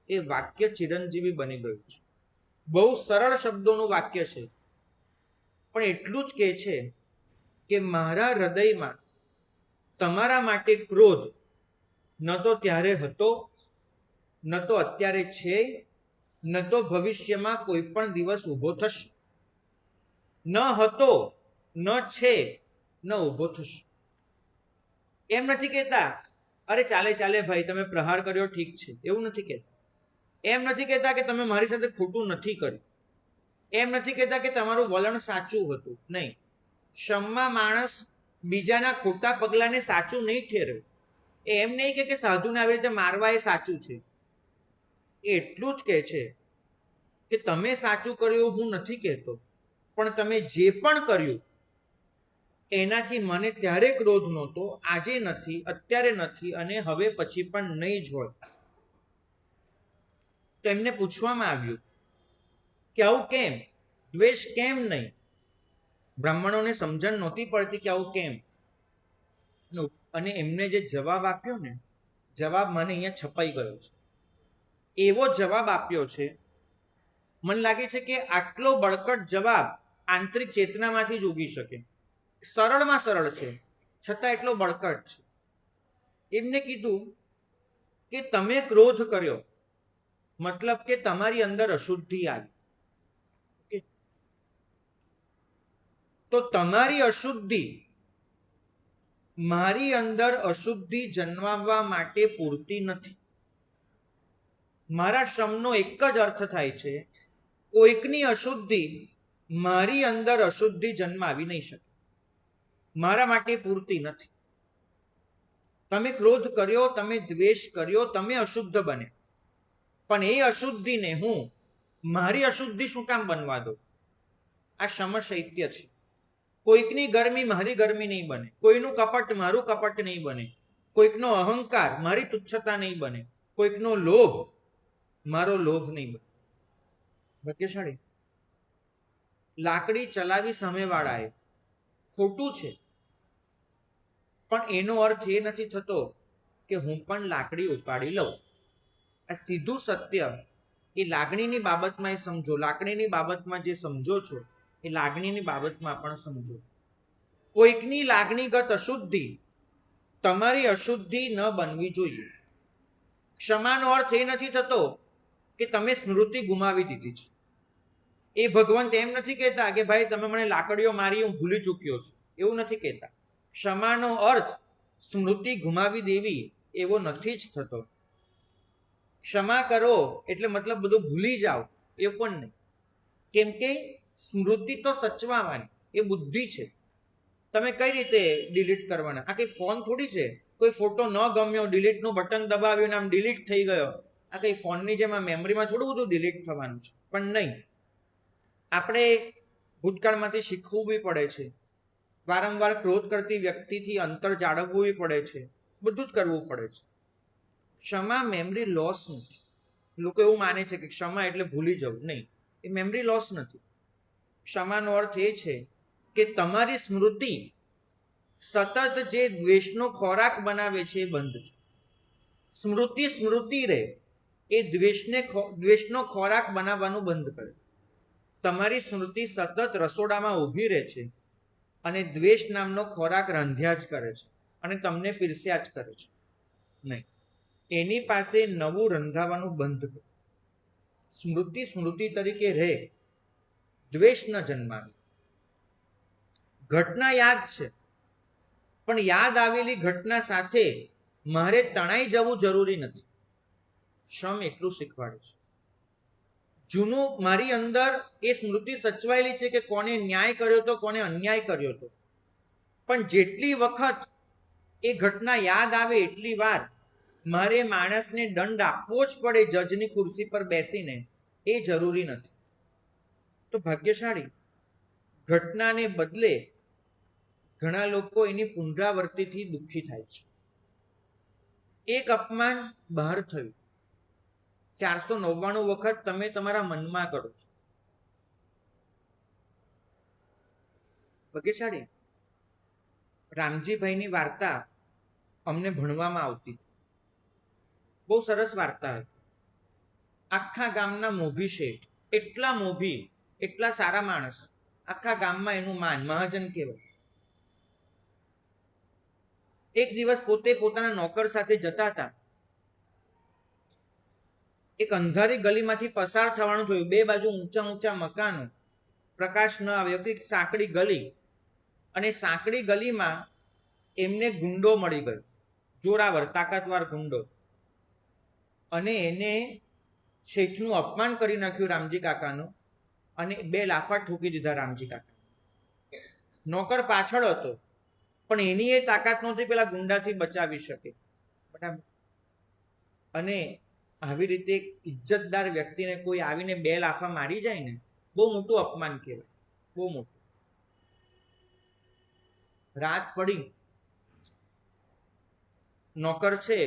એ વાક્ય ચિરંજીવી બની ગયું છે. બહુ સરળ શબ્દોનું વાક્ય છે, પણ એટલું જ કહે છે કે મારા હૃદયમાં તમારા માટે ક્રોધ ન તો ત્યારે હતો, ન તો અત્યારે છે, ન તો ભવિષ્યમાં કોઈ પણ દિવસ ઊભો થશે. ન હતો, ન છે, ન ઊભો થશે. એમ નથી કહેતા અરે ચાલે ચાલે ભાઈ તમે પ્રહાર કર્યો ઠીક છે, એવું નથી કહેતા. એમ નથી કહેતા કે તમે મારી સાથે ખોટું નથી કર્યું. એમ નથી કહેતા કે તમારું વલણ સાચું હતું. નહીં, ક્ષમા માણસ બીજાના ખોટા પગલાને સાચું નહીં ઠેરવે. એમ નહીં કે સાધુને આવી રીતે મારવા એ સાચું છે. એ એટલું જ કહે છે કે તમે સાચું કર્યું હું નથી કહેતો, પણ તમે જે પણ કર્યું એનાથી મને ત્યારે ક્રોધ નહોતો, આજે નથી, અત્યારે નથી, અને હવે પછી પણ નહીં જ હોય. તો એમને પૂછવામાં આવ્યું કે આવું કેમ? દ્વેષ કેમ નહીં? બ્રાહ્મણોને સમજણ નહોતી પડતી કે આવું કેમ. અને એમને જે જવાબ આપ્યો ને, જવાબ મને અહીંયા છપાઈ ગયો છે. એવો જવાબ આપ્યો છે, મને લાગે છે કે આટલો બળકટ જવાબ આંતરિક ચેતનામાંથી જ ઉગી શકે. સરળમાં સરળ છે, છતાં એટલો બળકટ છે. એમને કીધું કે તમે ક્રોધ કર્યો, મતલબ કે તમારી અંદર અશુદ્ધિ આવી. તો તમારી અશુદ્ધિ મારી અંદર અશુદ્ધિ જન્માવવા માટે પૂરતી નથી. મારા શબ્દનો એક જ અર્થ થાય છે, કોઈકની અશુદ્ધિ મારી અંદર અશુદ્ધિ જન્માવી નહીં શકે, મારા માટે પૂરતી નથી. તમે ક્રોધ કર્યો, તમે દ્વેષ કર્યો, તમે અશુદ્ધ બને, પણ એ અશુદ્ધિને હું મારી અશુદ્ધિ શું કામ બનવા દો? આ સમશૈત્ય છે. કોઈકની ગરમી મારી ગરમી નહીં બને, કોઈનું કપટ મારું કપટ નહીં બને, કોઈકનો અહંકાર મારી તુચ્છતા નહીં બને, કોઈકનો લોભ મારો લોભ નહીં બને. ભાગ્યશાળી. લાકડી ચલાવી સામેવાળાએ, ખોટું છે, પણ એનો અર્થ એ નથી થતો કે હું પણ લાકડી ઉપાડી લઉં. આ સીધું સત્ય એ લાગણીની બાબતમાં એ સમજો. લાકડીની બાબતમાં જે સમજો છો એ લાગણીની બાબતમાં પણ સમજો. કોઈકની લાગણીગત અશુદ્ધિ તમારી અશુદ્ધિ ન બનવી જોઈએ. ક્ષમાનો અર્થ એ નથી થતો કે તમે સ્મૃતિ ગુમાવી દીધી છે. એ ભગવાન એમ નથી કહેતા કે ભાઈ તમે મને લાકડીઓ મારી, હું ભૂલી ચૂક્યો છું, એવું નથી કહેતા. ક્ષમાનો અર્થ સ્મૃતિ ગુમાવી દેવી એવો નથી જ થતો. ક્ષમા કરો એટલે મતલબ બધું ભૂલી જાઓ એ પણ નહીં. કેમ કે સ્મૃતિ તો સચવાવાની, એ બુદ્ધિ છે. તમે કઈ રીતે ડિલીટ કરવાના? આ કઈ ફોન થોડી છે, કોઈ ફોટો ન ગમ્યો, ડિલીટનું બટન દબાવ્યું આમ ડિલીટ થઈ ગયો. આ કઈ ફોનની જેમ મેમરીમાં થોડું બધું ડિલીટ થવાનું છે, પણ નહીં. આપણે ભૂતકાળમાંથી શીખવું બી પડે છે, વારંવાર ક્રોધ કરતી વ્યક્તિથી અંતર જાળવવું પડે છે, બધું જ કરવું પડે છે. ક્ષમા મેમરી લોસ નથી. લોકો એવું માને છે કે ક્ષમા એટલે ભૂલી જવું. નહીં, એ મેમરી લોસ નથી. ક્ષમાનો અર્થ એ છે કે તમારી સ્મૃતિ સતત જે દ્વેષનો ખોરાક બનાવે છે એ બંધ થાય. સ્મૃતિ સ્મૃતિ રહે, એ દ્વેષનો ખોરાક બનાવવાનું બંધ કરે. તમારી સ્મૃતિ સતત રસોડામાં ઊભી રહે છે અને દ્વેષ નામનો ખોરાક રાંધ્યા જ કરે છે અને તમને પીરસ્યા જ કરે છે. નહીં, એની પાસે નવું રંધાવાનું બંધ કરો. સ્મૃતિ સ્મૃતિ તરીકે રહે, દ્વેષ ન જન્માવે. ઘટના યાદ છે, પણ યાદ આવેલી ઘટના સાથે મારે તણાઈ જવું જરૂરી નથી. ક્ષમ એટલું શીખવાડે છે. જૂનું મારી અંદર એ સ્મૃતિ સચવાયેલી છે કે કોને ન્યાય કર્યો હતો, કોને અન્યાય કર્યો હતો, પણ જેટલી વખત એ ઘટના યાદ આવે એટલી વાર મારે માણસને દંડ આપવો જ પડે જજની ખુરશી પર બેસીને, એ જરૂરી નથી. તો ભાગ્યશાળી. ઘટનાને બદલે ઘણા લોકો એની પુનરાવર્તિથી દુઃખી થાય છે. એક અપમાન બહાર થયું, 499 વખત તમે તમારા મનમાં કરો છો. ભાગ્યશાળી. રામજીભાઈની વાર્તા અમને ભણવામાં આવતી, બહુ સરસ વાર્તા હતી. આખા ગામના મોભી શેઠ, એટલા મોભી, એટલા સારા માણસ, આખા ગામમાં એનું માન, મહાજન કહેવાય. એક દિવસ પોતે પોતાના નોકર સાથે જતા હતા. એક અંધારી ગલીમાંથી પસાર થવાનું થયું. બે બાજુ ઊંચા ઊંચા મકાનો, પ્રકાશ ન આવે, એક સાંકડી ગલી, અને સાંકડી ગલીમાં એમને ગુંડો મળી ગયો, જોરાવર તાકાતવાર ગુંડો, અને એને શેઠનું અપમાન કરી નાખ્યું રામજી કાકાનું, અને 2 લાફા ઠોકી દીધા રામજી કાકા. નોકર પાછળ હતો, પણ એની એ તાકાત નહોતી પેલા ગુંડાથી બચાવી શકે. બરાબર. અને આવી રીતે ઇજ્જતદાર વ્યક્તિને કોઈ આવીને 2 લાફા મારી જાય ને, બહુ મોટું અપમાન કહેવાય, બહુ મોટું. રાત પડી, નોકર છે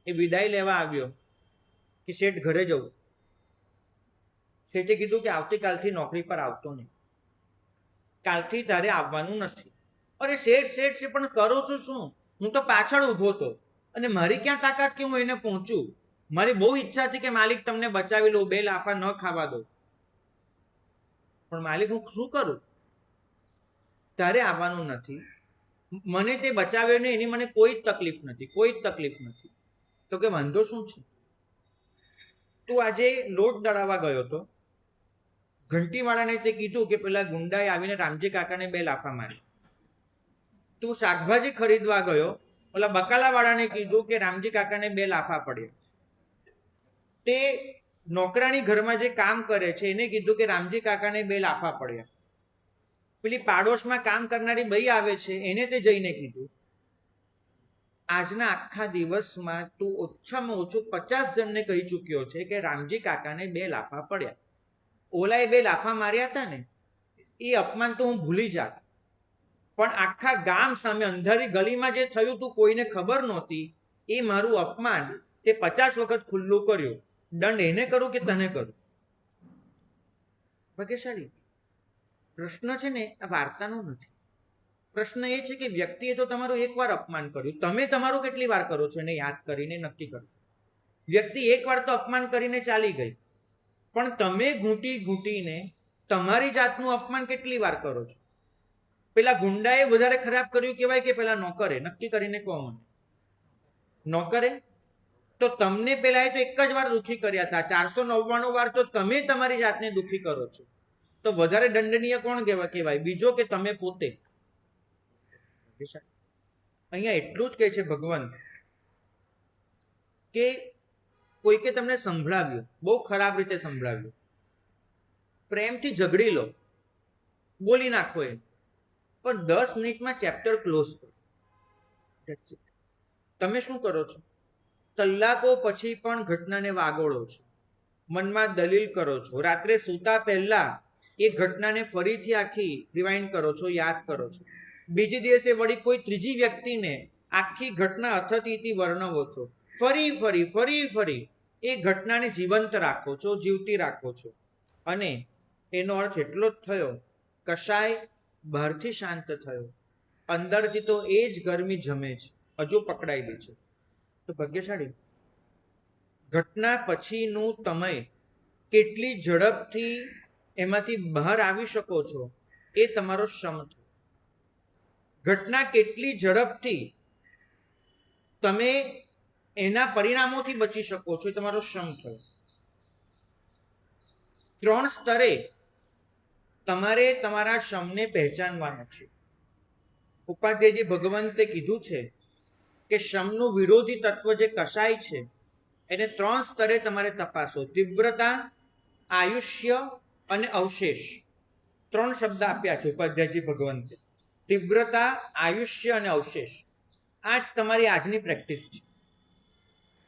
એ વિદાય લેવા આવ્યો કે શેઠ ઘરે જવું. શેઠે કીધું કે આવતીકાલથી નોકરી પર આવતો નહીં, કાલથી તારે આવવાનું નથી. અરે શેઠ શેઠ છે, પણ કરો છો શું? હું તો પાછળ ઊભો હતો અને મારી ક્યાં તાકાત કે હું એને પહોંચું. મારી બહુ ઈચ્છા હતી કે માલિક તમને બચાવી લો, 2 લાફા ન ખાવા દો, પણ માલિક હું શું કરું? તારે આવવાનું નથી, મને તે બચાવ્યો નહીં, એની મને કોઈ જ તકલીફ નથી, કોઈ જ તકલીફ નથી. તો કે વાંધો શું છે? તું આજે લોટ દળાવવા ગયો હતો, ઘંટીવાળાને તે કીધું કે પેલા ગુંડાએ આવીને રામજી કાકાને 2 લાફા મારી. તું શાકભાજી ખરીદવા ગયો, પેલા બકાલાવાળાને કીધું કે રામજી કાકાને 2 લાફા પડ્યા. તે નોકરાણી ઘરમાં જે કામ કરે છે એને કીધું કે રામજી કાકાને 2 લાફા પડ્યા. પેલી પાડોશમાં કામ કરનારી બઈ આવે છે એને તે જઈને કીધું. આજના આખા દિવસમાં તું ઓછામાં ઓછું 50 જણને કહી ચૂક્યો છે કે રામજી કાકાને 2 લાફા પડ્યા. ઓલાએ 2 લાફા માર્યા હતા ને, એ અપમાન તો હું ભૂલી જાત, પણ આખા ગામ સામે અંધારી ગલીમાં જે થયું તું કોઈને ખબર નહોતી, એ મારું અપમાન તે 50 વખત ખુલ્લું કર્યું. દંડ એને કરું કે તને કરું? ભાગ્યશાળી. પ્રશ્ન છે ને આ વાર્તાનો નથી. પ્રશ્ન એ છે કે વ્યક્તિએ તો તમારું એકવાર અપમાન કર્યું, તમે તમારું કેટલી વાર કરો છો એને યાદ કરીને નક્કી કરજો. વ્યક્તિ એકવાર તો અપમાન કરીને ચાલી ગઈ, પણ તમે ઘૂંટી ઘૂંટીને તમારી જાતનું અપમાન કેટલી વાર કરો છો? પેલા ગુંડાએ વધારે ખરાબ કર્યું કહેવાય કે પેલા નોકરે? નક્કી કરીને કહો મને. નોકરે? તો તમને પેલા તો એક જ વાર દુઃખી કર્યા હતા, 499 વાર તો તમે તમારી જાતને દુઃખી કરો છો. તો વધારે દંડનીય કોણ કહેવાય? બીજો કે તમે પોતે? અહીંયા એટલું જ કહે છે ભગવાન કે કોઈકે તમને સંભળાવ્યું, બહુ ખરાબ રીતે સંભળાવ્યું, પ્રેમથી ઝઘડી લો, બોલી નાખો એ, પણ 10 મિનિટમાં ચેપ્ટર ક્લોઝ કરો. તમે શું કરો છો? કલાકો પછી પણ ઘટનાને વાગોળો છો, મનમાં દલીલ કરો છો, રાત્રે સૂતા પહેલા એ ઘટનાને ફરીથી આખી રિવાઇન્ડ કરો છો, યાદ કરો છો. બીજી દિવસે વળી કોઈ ત્રીજી વ્યક્તિને આખી ઘટના અથતીથી વર્ણવો છો, ફરી ફરી ફરી ફરી એ ઘટનાને જીવંત રાખો છો, જીવતી રાખો છો. અને એનો અર્થ એટલો જ થયો, કશાય બહારથી શાંત થયો, અંદરથી તો એ જ ગરમી જમે છે, હજુ પકડાઈ દે છે. તો ભાગ્યશાળી. ઘટના પછીનું તમે કેટલી ઝડપથી એમાંથી બહાર આવી શકો છો એ તમારો શ્રમ થયો. ઘટના કેટલી ઝડપથી તમે એના પરિણામોથી બચી શકો છો એ તમારો શ્રમ થયો. 3 સ્તરે તમારે તમારા શ્રમને પહેચાનવાનો છે. ઉપાધ્યાયજી ભગવંતે કીધું છે કે શ્રમનું વિરોધી તત્વ જે કશાય છે એને 3 સ્તરે તમારે તપાસો. તીવ્રતા, આયુષ્ય અને અવશેષ. 3 શબ્દ આપ્યા છે ઉપાધ્યાયજી ભગવંતે. તીવ્રતા, આયુષ્ય અને અવશેષ. આ જ તમારી આજની પ્રેક્ટિસ છે.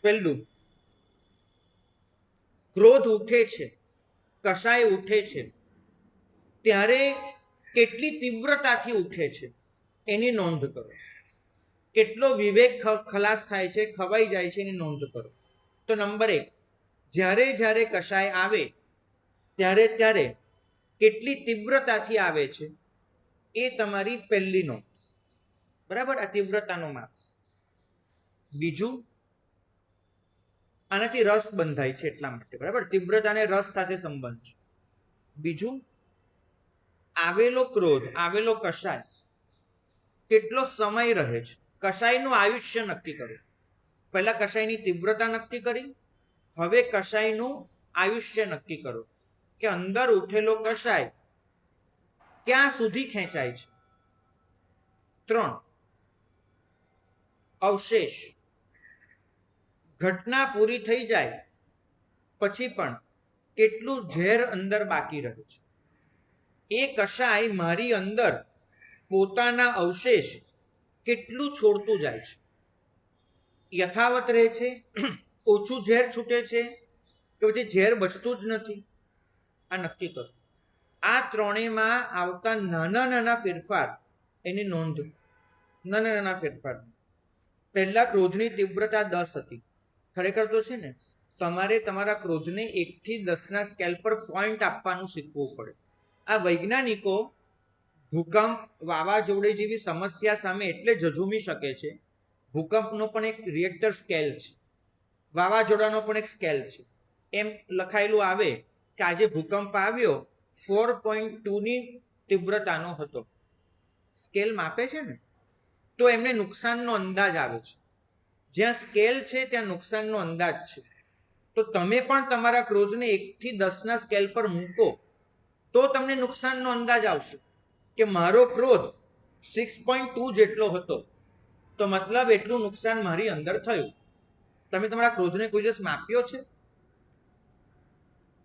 પહેલું, ક્રોધ ઉઠે છે, કશાય ઉઠે છે, ત્યારે કેટલી તીવ્રતાથી ઉઠે છે એની નોંધ કરો. કેટલો વિવેક ખલાસ થાય છે, ખવાઈ જાય છે એની નોંધ કરો. તો નંબર 1, જ્યારે જ્યારે કશાય આવે ત્યારે ત્યારે કેટલી તીવ્રતાથી આવે છે એ તમારી પહેલી નોંધ. બરાબર? આ તીવ્રતાનો માપ. બીજું, આનાથી રસ બંધાય છે એટલા માટે. બરાબર? તીવ્રતાને રસ સાથે સંબંધ છે. બીજું, આવેલો ક્રોધ, આવેલો કશાય કેટલો સમય રહે છે. કશાયનું આયુષ્ય નક્કી કરો. પહેલા કશાયની તીવ્રતા નક્કી કરી, હવે કશાયનું આયુષ્ય નક્કી કરો કે અંદર ઉઠેલો કશાય ક્યાં સુધી ખેંચાય છે. 3, અવશેષ. ઘટના પૂરી થઈ જાય પછી પણ કેટલું ઝેર અંદર બાકી રહે છે. એ કશાય મારી અંદર પોતાના અવશેષ કેટલું છોડતું જાય છે. યથાવત રહે છે, ઓછું ઝેર છૂટે છે કે પછી ઝેર બચતું જ નથી. આ નક્કી કરો. આ ત્રણેયમાં આવતા નાના નાના ફેરફાર એની નોંધ. નાના નાના ફેરફાર. પહેલા ક્રોધની તીવ્રતા 10 હતી. ખરેખર તો છે ને તમારે તમારા ક્રોધને 1 થી 10ના સ્કેલ પર પોઈન્ટ આપવાનું શીખવું પડે. આ વૈજ્ઞાનિકો ભૂકંપ, વાવાઝોડે જેવી સમસ્યા સામે એટલે ઝઝૂમી શકે છે ભૂકંપનો પણ એક રિએક્ટર સ્કેલ છે, વાવાઝોડાનો પણ એક સ્કેલ છે. એમ લખાયેલું આવે કે આજે ભૂકંપ આવ્યો 4.2ની તીવ્રતાનો હતો. સ્કેલ માપે છે ને, તો એમને નુકસાનનો અંદાજ આવે છે. જ્યાં સ્કેલ છે ત્યાં નુકસાનનો અંદાજ છે. તો તમે પણ તમારા ક્રોધને 1 થી 10ના સ્કેલ પર મૂકો તો તમને નુકસાનનો અંદાજ આવશે કે મારો ક્રોધ 6.2 જેટલો હતો, તો મતલબ એટલું નુકસાન મારી અંદર થયું. તમે તમારા ક્રોધને કોઈ દિવસ માપ્યો છે?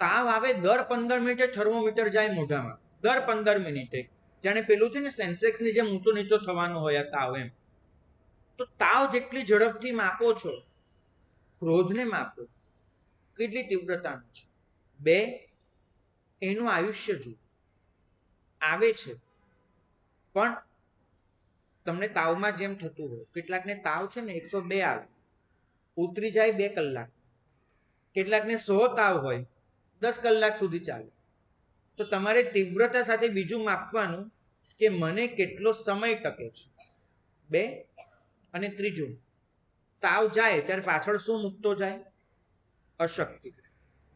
તાવ આવે દર 15 મિનિટે થર્મોમીટર જાય મોઢામાં, દર 15 મિનિટે. જાણે પેલું છે ને સેન્સેક્સની જેમ ઊંચો નીચો થવાનો હોય આ તાવ એમ. તો તાવ જેટલી ઝડપથી માપો છો, ક્રોધને માપો કેટલી તીવ્રતાનું છે. 2, એનું આયુષ્ય જુઓ. આવે છે પણ તમને તાવમાં જેમ થતું હોય, કેટલાકને તાવ છે ને 102 આવે, ઉતરી જાય 2 કલાક. કેટલાકને 100 તાવ હોય, 10 કલાક સુધી ચાલે. તો તમારે તીવ્રતા સાથે બીજું માપવાનું કે મને કેટલો સમય ટકે છે. 2, અને ત્રીજું, તાવ જાય ત્યારે પાછળ શું મૂકતો જાય? અશક્તિ,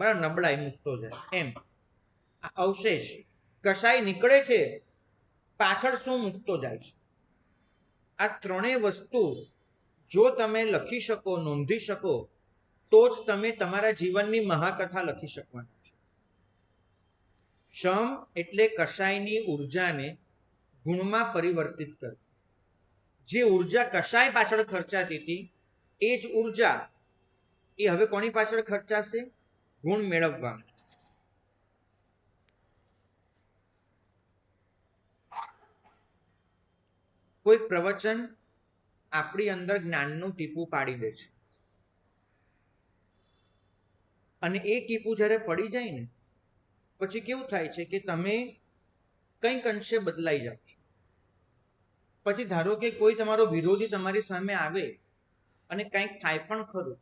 બરાબર, નબળાઈ મૂકતો જાય. એમ આ અવશેષ કશાય નીકળે છે, પાછળ શું મૂકતો જાય છે. આ ત્રણેય વસ્તુ જો તમે લખી શકો, નોંધી શકો, તો જ તમે તમારા જીવનની મહાકથા લખી શકવાના છે. શમ એટલે કશાયની ઉર્જાને ગુણમાં પરિવર્તિત કરવી. જે ઉર્જા કશાય પાછળ ખર્ચાતી હતી એ જ ઉર્જા એ હવે કોની પાછળ ખર્ચાશે? ગુણ મેળવવા. કોઈ પ્રવચન આપણી અંદર જ્ઞાનનું ટીપું પાડી દે છે, અને એ ટીપું જ્યારે પડી જાય ને પછી કેવું થાય છે કે તમે કંઈક અંશે બદલાઈ જાઓ છો. પછી ધારો કે કોઈ તમારો વિરોધી તમારી સામે આવે અને કંઈક થાય પણ ખરું,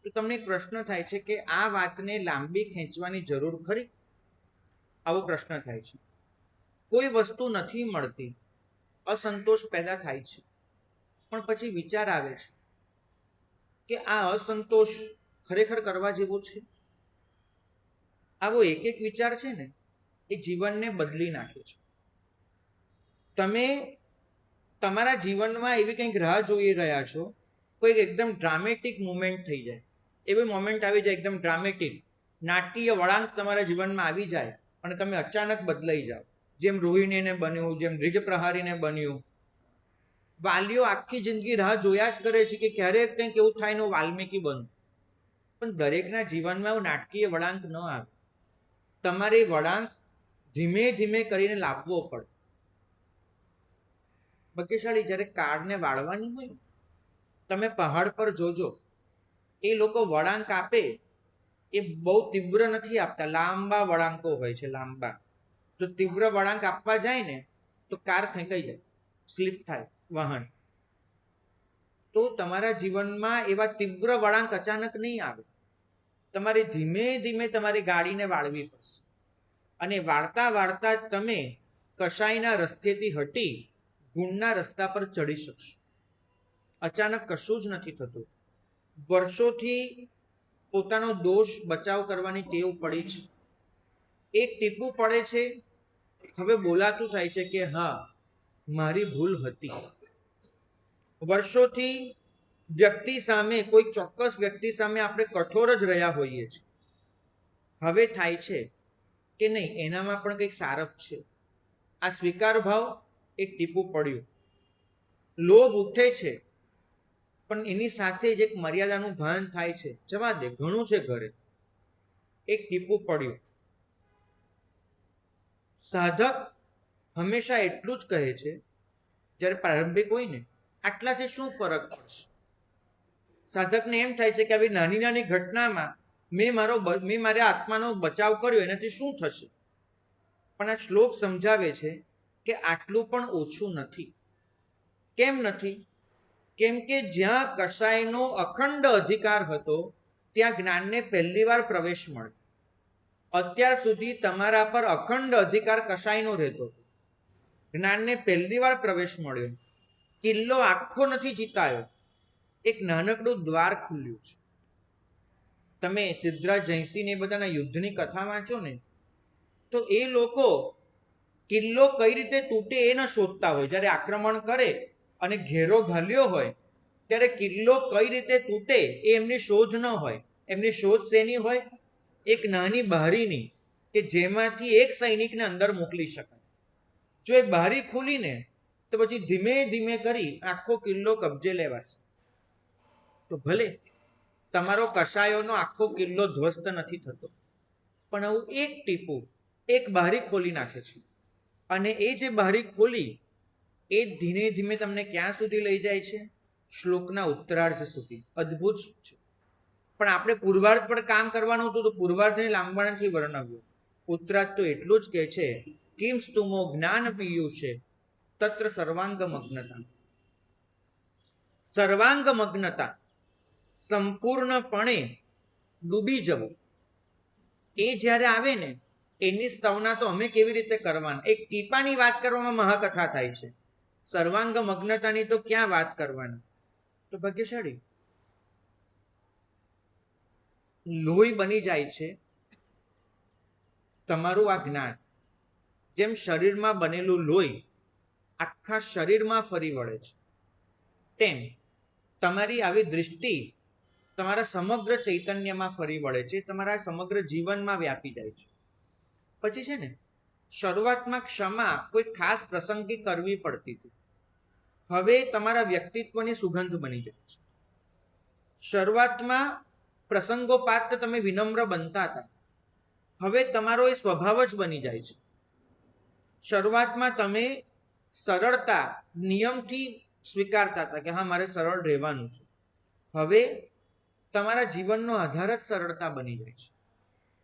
તો તમને એક પ્રશ્ન થાય છે કે આ વાતને લાંબી ખેંચવાની જરૂર ખરી? આવો પ્રશ્ન થાય છે. કોઈ વસ્તુ નથી મળતી, અસંતોષ પેદા થાય છે, પણ પછી વિચાર આવે છે કે આ અસંતોષ ખરેખર કરવા જેવો છે. આવો એક એક વિચાર છે ને એ જીવનને બદલી નાખે છે. તમે તમારા જીવનમાં એવી કંઈક રાહ જોઈ રહ્યા છો, કોઈક એકદમ ડ્રામેટિક મુમેન્ટ થઈ જાય, એવી મોમેન્ટ આવી જાય એકદમ ડ્રામેટિક, નાટકીય વળાંક તમારા જીવનમાં આવી જાય અને તમે અચાનક બદલાઈ જાઓ. જેમ રોહિણીને બન્યું, જેમ બ્રિજપ્રહારીને બન્યું. વાલીઓ આખી જિંદગી રાહ જોયા જ કરે છે કે ક્યારેક કંઈક એવું થાય ને વાલ્મીકી બનવું, પણ દરેકના જીવનમાં એવું નાટકીય વળાંક ન આવે. તમારે વળાંક ધીમે ધીમે કરીને લાવવો પડે. ભાગ્યશાળી જ્યારે કાળને વાળવાની હોય, તમે પહાડ પર જોજો, એ લોકો વળાંક આપે એ બહુ તીવ્ર નથી આપતા, લાંબા વળાંકો હોય છે, લાંબા. જો તીવ્ર વળાંક આપવા જાય ને તો કાર ફેંકાઈ જાય, સ્લીપ થાય વાહન. તો તમારા જીવનમાં એવા તીવ્ર વળાંક અચાનક નહીં આવે. તમારે ધીમે ધીમે તમારી ગાડીને વાળવી પડશે, અને વાળતા વાળતા તમે કશાયના રસ્તેથી હટી ગુણના રસ્તા પર ચડી શકશો. અચાનક કશું જ નથી થતું. વર્ષોથી પોતાનો દોષ બચાવ કરવાની ટેવ પડી છે. એક ટીપું પડે છે, હવે બોલાતું થાય છે કે હા મારી ભૂલ હતી. વર્ષોથી વ્યક્તિ સામે, કોઈ ચોક્કસ વ્યક્તિ સામે આપણે કઠોર જ રહ્યા હોઈએ છીએ. હવે થાય છે કે નહીં, એનામાં પણ કંઈક સારપ છે. આ સ્વીકાર ભાવ એક ટીપું પડ્યું. લોભ ઉઠે છે, પણ એની સાથે જ એક મર્યાદાનું ભાન થાય છે, જવા દે ઘણું છે ઘરે, એક ટીપું પડ્યું. સાધક હંમેશા એટલું જ કહે છે જ્યારે પ્રારંભિક હોય ને, આટલાથી શું ફરક પડશે. સાધકને એમ થાય છે કે આવી નાની નાની ઘટનામાં મેં મારા આત્માનો બચાવ કર્યો, એનાથી શું થશે. પણ આ શ્લોક સમજાવે છે કે આટલું પણ ઓછું નથી. કેમ નથી? કેમ કે જ્યાં કશાયનો અખંડ અધિકાર હતો ત્યાં જ્ઞાનને પહેલી વાર પ્રવેશ મળ્યો. અત્યાર સુધી તમારા પર અખંડ અધિકાર કશાયનો રહેતો હતો, જ્ઞાનને પહેલી વાર પ્રવેશ મળ્યો. કિલ્લો આખો નથી જીતાયો, એક નાનકડું દ્વાર ખુલ્યું છે. તમે સિદ્ધરાજ જયસિંહ એ બધાના યુદ્ધની કથા વાંચો ને, તો એ લોકો કિલ્લો કઈ રીતે તૂટે એ ન શોધતા હોય. જ્યારે આક્રમણ કરે અને ઘેરો ઘાલ્યો હોય ત્યારે કિલ્લો કઈ રીતે તૂટે એ એમની શોધ ન હોય. એમની શોધ શેની હોય? એક નાની બારીની, કે જેમાંથી એક સૈનિકને અંદર મોકલી શકાય. જો એ બારી ખુલીને તો પછી ધીમે ધીમે કરી આખો કિલ્લો કબજે લેવાશે. તો ભલે તમારો કસાયોનો આખો કિલ્લો ધ્વસ્ત નથી થતો, પણ આવું એક ટીપું, એક બારી ખોલી નાખે છે. અને એ જે બારી ખોલી એ ધીમે ધીમે તમને ક્યાં સુધી લઈ જાય છે? શ્લોકના ઉત્તરાર્ધ સુધી. અદ્ભુત છે. પણ આપણે પૂર્વાર્ધ પર કામ કરવાનું હતું, તો પૂર્વાર્ધને લાંબાણથી વર્ણવ્યું. ઉત્તરાર્ધ તો એટલું જ કહે છે, કિમ સ્તુમો જ્ઞાન પીયુષે તત્ર સર્વાંગ મગ્નતા. સર્વાંગ મગ્નતા, સંપૂર્ણપણે ડૂબી જવું, એ જ્યારે આવે ને એની સ્તવના તો અમે કેવી રીતે કરવાના? એક ટીપાની વાત કરવામાં મહાકથા થાય છે, સર્વાંગ મગ્નતાની તો ક્યાં વાત કરવાની? તો ભાગ્યશાળી લોહી બની જાય છે તમારું આ જ્ઞાન. જેમ શરીરમાં બનેલું લોહી આખા શરીરમાં ફરી વળે છે, તેમ તમારી આવી દૃષ્ટિ તમારા સમગ્ર ચૈતન્યમાં ફરી વળે છે, તમારા સમગ્ર જીવનમાં વ્યાપી જાય છે. પછી છે ને, શરૂઆતમાં ક્ષમા કોઈ ખાસ પ્રસંગે કરવી પડતી હતી, હવે તમારા વ્યક્તિત્વની સુગંધ બની જાય છે. શરૂઆતમાં પ્રસંગોપાત તમે વિનમ્ર બનતા હતા, હવે તમારો એ સ્વભાવ જ બની જાય છે. શરૂઆતમાં તમે સરળતા નિયમથી સ્વીકારતા હતા કે હા મારે સરળ રહેવાનું છે, હવે તમારા જીવનનો આધાર જ સરળતા બની જાય છે.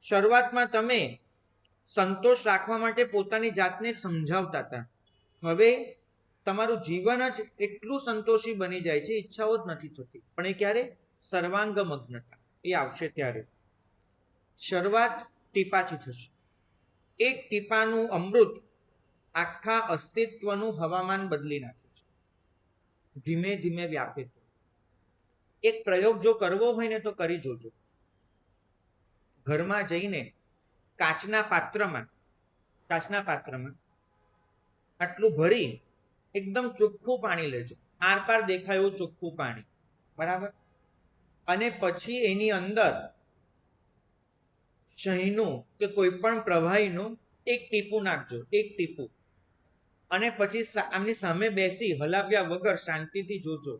શરૂઆતમાં તમે સંતોષ રાખવા માટે પોતાની જાતને સમજાવતા હતા, હવે તમારું જીવન જ એટલું સંતોષી બની જાય છે, ઈચ્છાઓ જ નથી થતી. પણ એ ક્યારે? સર્વાંગ મગ્નતા એ આવશે ત્યારે. શરૂઆત ટીપાથી થશે. એક ટીપાનું અમૃત આખા અસ્તિત્વનું હવામાન બદલી નાખે છે, ધીમે ધીમે વ્યાપે. એક પ્રયોગ જો કરવો હોય ને તો કરી જોજો. ઘરમાં જઈને કાચના પાત્રમાં આટલું ભરી એકદમ ચોખ્ખું પાણી લેજો, આર પાર દેખાય એવું ચોખ્ખું પાણી, બરાબર? અને પછી એની અંદર શહીનું કે કોઈ પણ પ્રવાહીનું એક ટીપું નાખજો, એક ટીપું. અને પછી આમની સામે બેસી હલાવ્યા વગર શાંતિથી જોજો.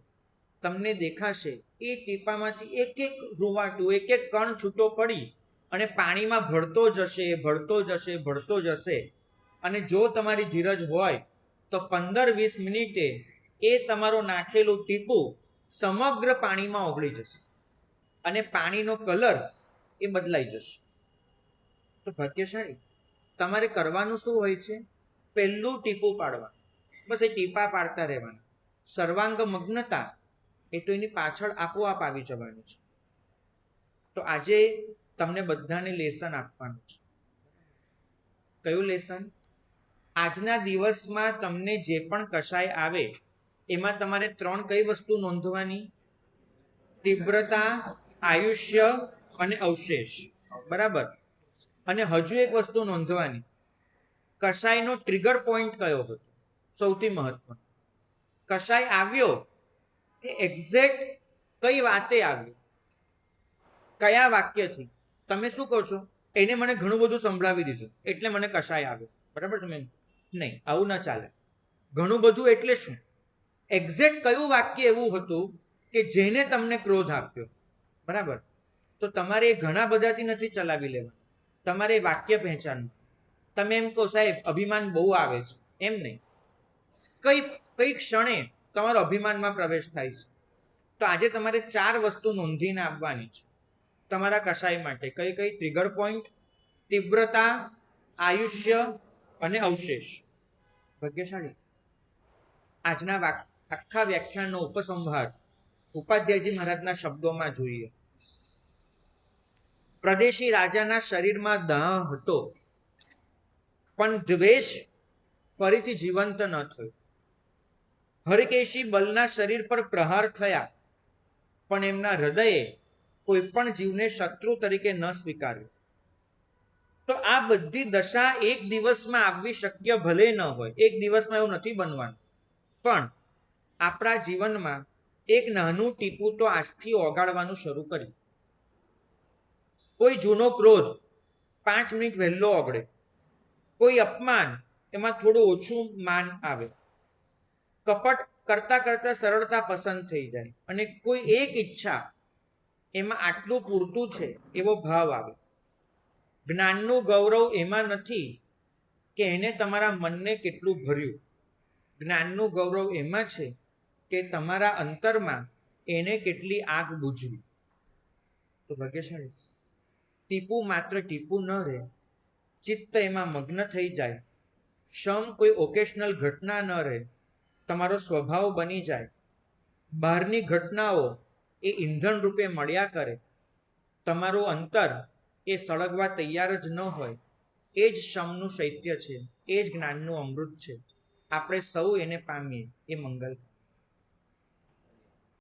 તમને દેખાશે એ ટીપામાંથી એક એક રૂવાટું, એક એક કણ છૂટો પડી અને પાણીમાં ભળતો જશે. અને જો તમારી ધીરજ હોય તો 15-20 મિનિટે એ તમારો નાખેલું ટીપું સમગ્ર પાણીમાં ઓગળી જશે અને પાણીનો કલર એ બદલાઈ જશે. તો ભાગ્યશાળી તમારે કરવાનું શું હોય છે? પહેલું ટીપું પાડવાનું, બસ એ ટીપા પાડતા રહેવાનું. સર્વાંગ મગ્નતા એ તો એની પાછળ આપોઆપ આવી જવાની છે. તો આજે તમને બધાને લેસન આપવાનું છે. કયું લેસન? આજના દિવસમાં તમને જે પણ કશાય આવે એમાં તમારે 3 કઈ વસ્તુ નોંધવાની? તીવ્રતા, આયુષ્ય અને અવશેષ, બરાબર? અને હજુ એક વસ્તુ નોંધવાની, કશાયનો ટ્રિગર પોઈન્ટ કયો હતો? સૌથી મહત્વનો. કશાય આવ્યો એ એક્ઝેક્ટ કઈ વાતે આવ્યો, કયા વાક્યથી? તમે શું કહો છો? એને મને ઘણું બધું સંભળાવી દીધું એટલે મને કશાય આવ્યો, બરાબર? તમે નહીં, આવું ના ચાલે. ઘણું બધું એટલે શું? એક્ઝેક્ટ કયું વાક્ય એવું હતું કે જેને તમને ક્રોધ આપ્યો, બરાબર? તો તમારે એ ઘણા બધાથી નથી ચલાવી લેવાનું, તમારે વાક્ય પહેચાનવું. તમે એમ કહો સાહેબ અભિમાન બહુ આવે છે, એમ નહીં, કઈ ક્ષણે તમારો અભિમાનમાં પ્રવેશ થાય છે. તો આજે તમારે 4 વસ્તુ નોંધીને આપવાની છે તમારા કશાય માટે. કઈ કઈ? ટ્રિગર પોઈન્ટ, તીવ્રતા, આયુષ્ય અને અવશેષ. ભાગ્યશાળી આજના આખા વ્યાખ્યાનનો ઉપસંહાર ઉપાધ્યાયજી મહારાજના શબ્દોમાં જોઈએ. પ્રદેશી રાજાના શરીરમાં દાહ હતો, પણ દ્વેષ ફરીથી જીવંત ન થયો. હરકેશી બલના શરીર પર પ્રહાર થયા, પણ એમના હૃદયે કોઈ પણ જીવને શત્રુ તરીકે ન સ્વીકાર્યો. તો આ બધી દશા એક દિવસમાં આવવી શક્ય ભલે ન હોય, એક દિવસમાં એવું નથી બનવાનું, પણ આપણા જીવનમાં એક નાનું ટીપું તો આજથી ઓગાળવાનું શરૂ કર્યું. કોઈ જૂનો ક્રોધ 5 મિનિટ વહેલો ઓગળે, કોઈ અપમાન એમાં થોડું ઓછું માન આવે, કપટ કરતા કરતા સરળતા પસંદ થઈ જાય, અને કોઈ એક ઈચ્છા એમાં આટલું પૂરતું છે એવો ભાવ આવે. જ્ઞાનનું ગૌરવ એમાં નથી કે એને તમારા મનને કેટલું ભર્યું, જ્ઞાનનું ગૌરવ એમાં છે કે તમારા અંતરમાં એને કેટલી આગ બુઝવી. તો ભાગ્યશાળી ટીપું માત્ર ટીપું ન રહે, ચિત્ત એમાં મગ્ન થઈ જાય, ક્ષમ કોઈ ઓકેશનલ ઘટના ન રહે, તમારો સ્વભાવ બની જાય, બહારની ઘટનાઓ એ ઈંધણ રૂપે મળ્યા કરે, તમારું અંતર એ સળગવા તૈયાર જ ન હોય. એ જ ક્ષમનું શૈત્ય છે, એ જ જ્ઞાનનું અમૃત છે. આપણે સૌ એને પામીએ એ મંગલ.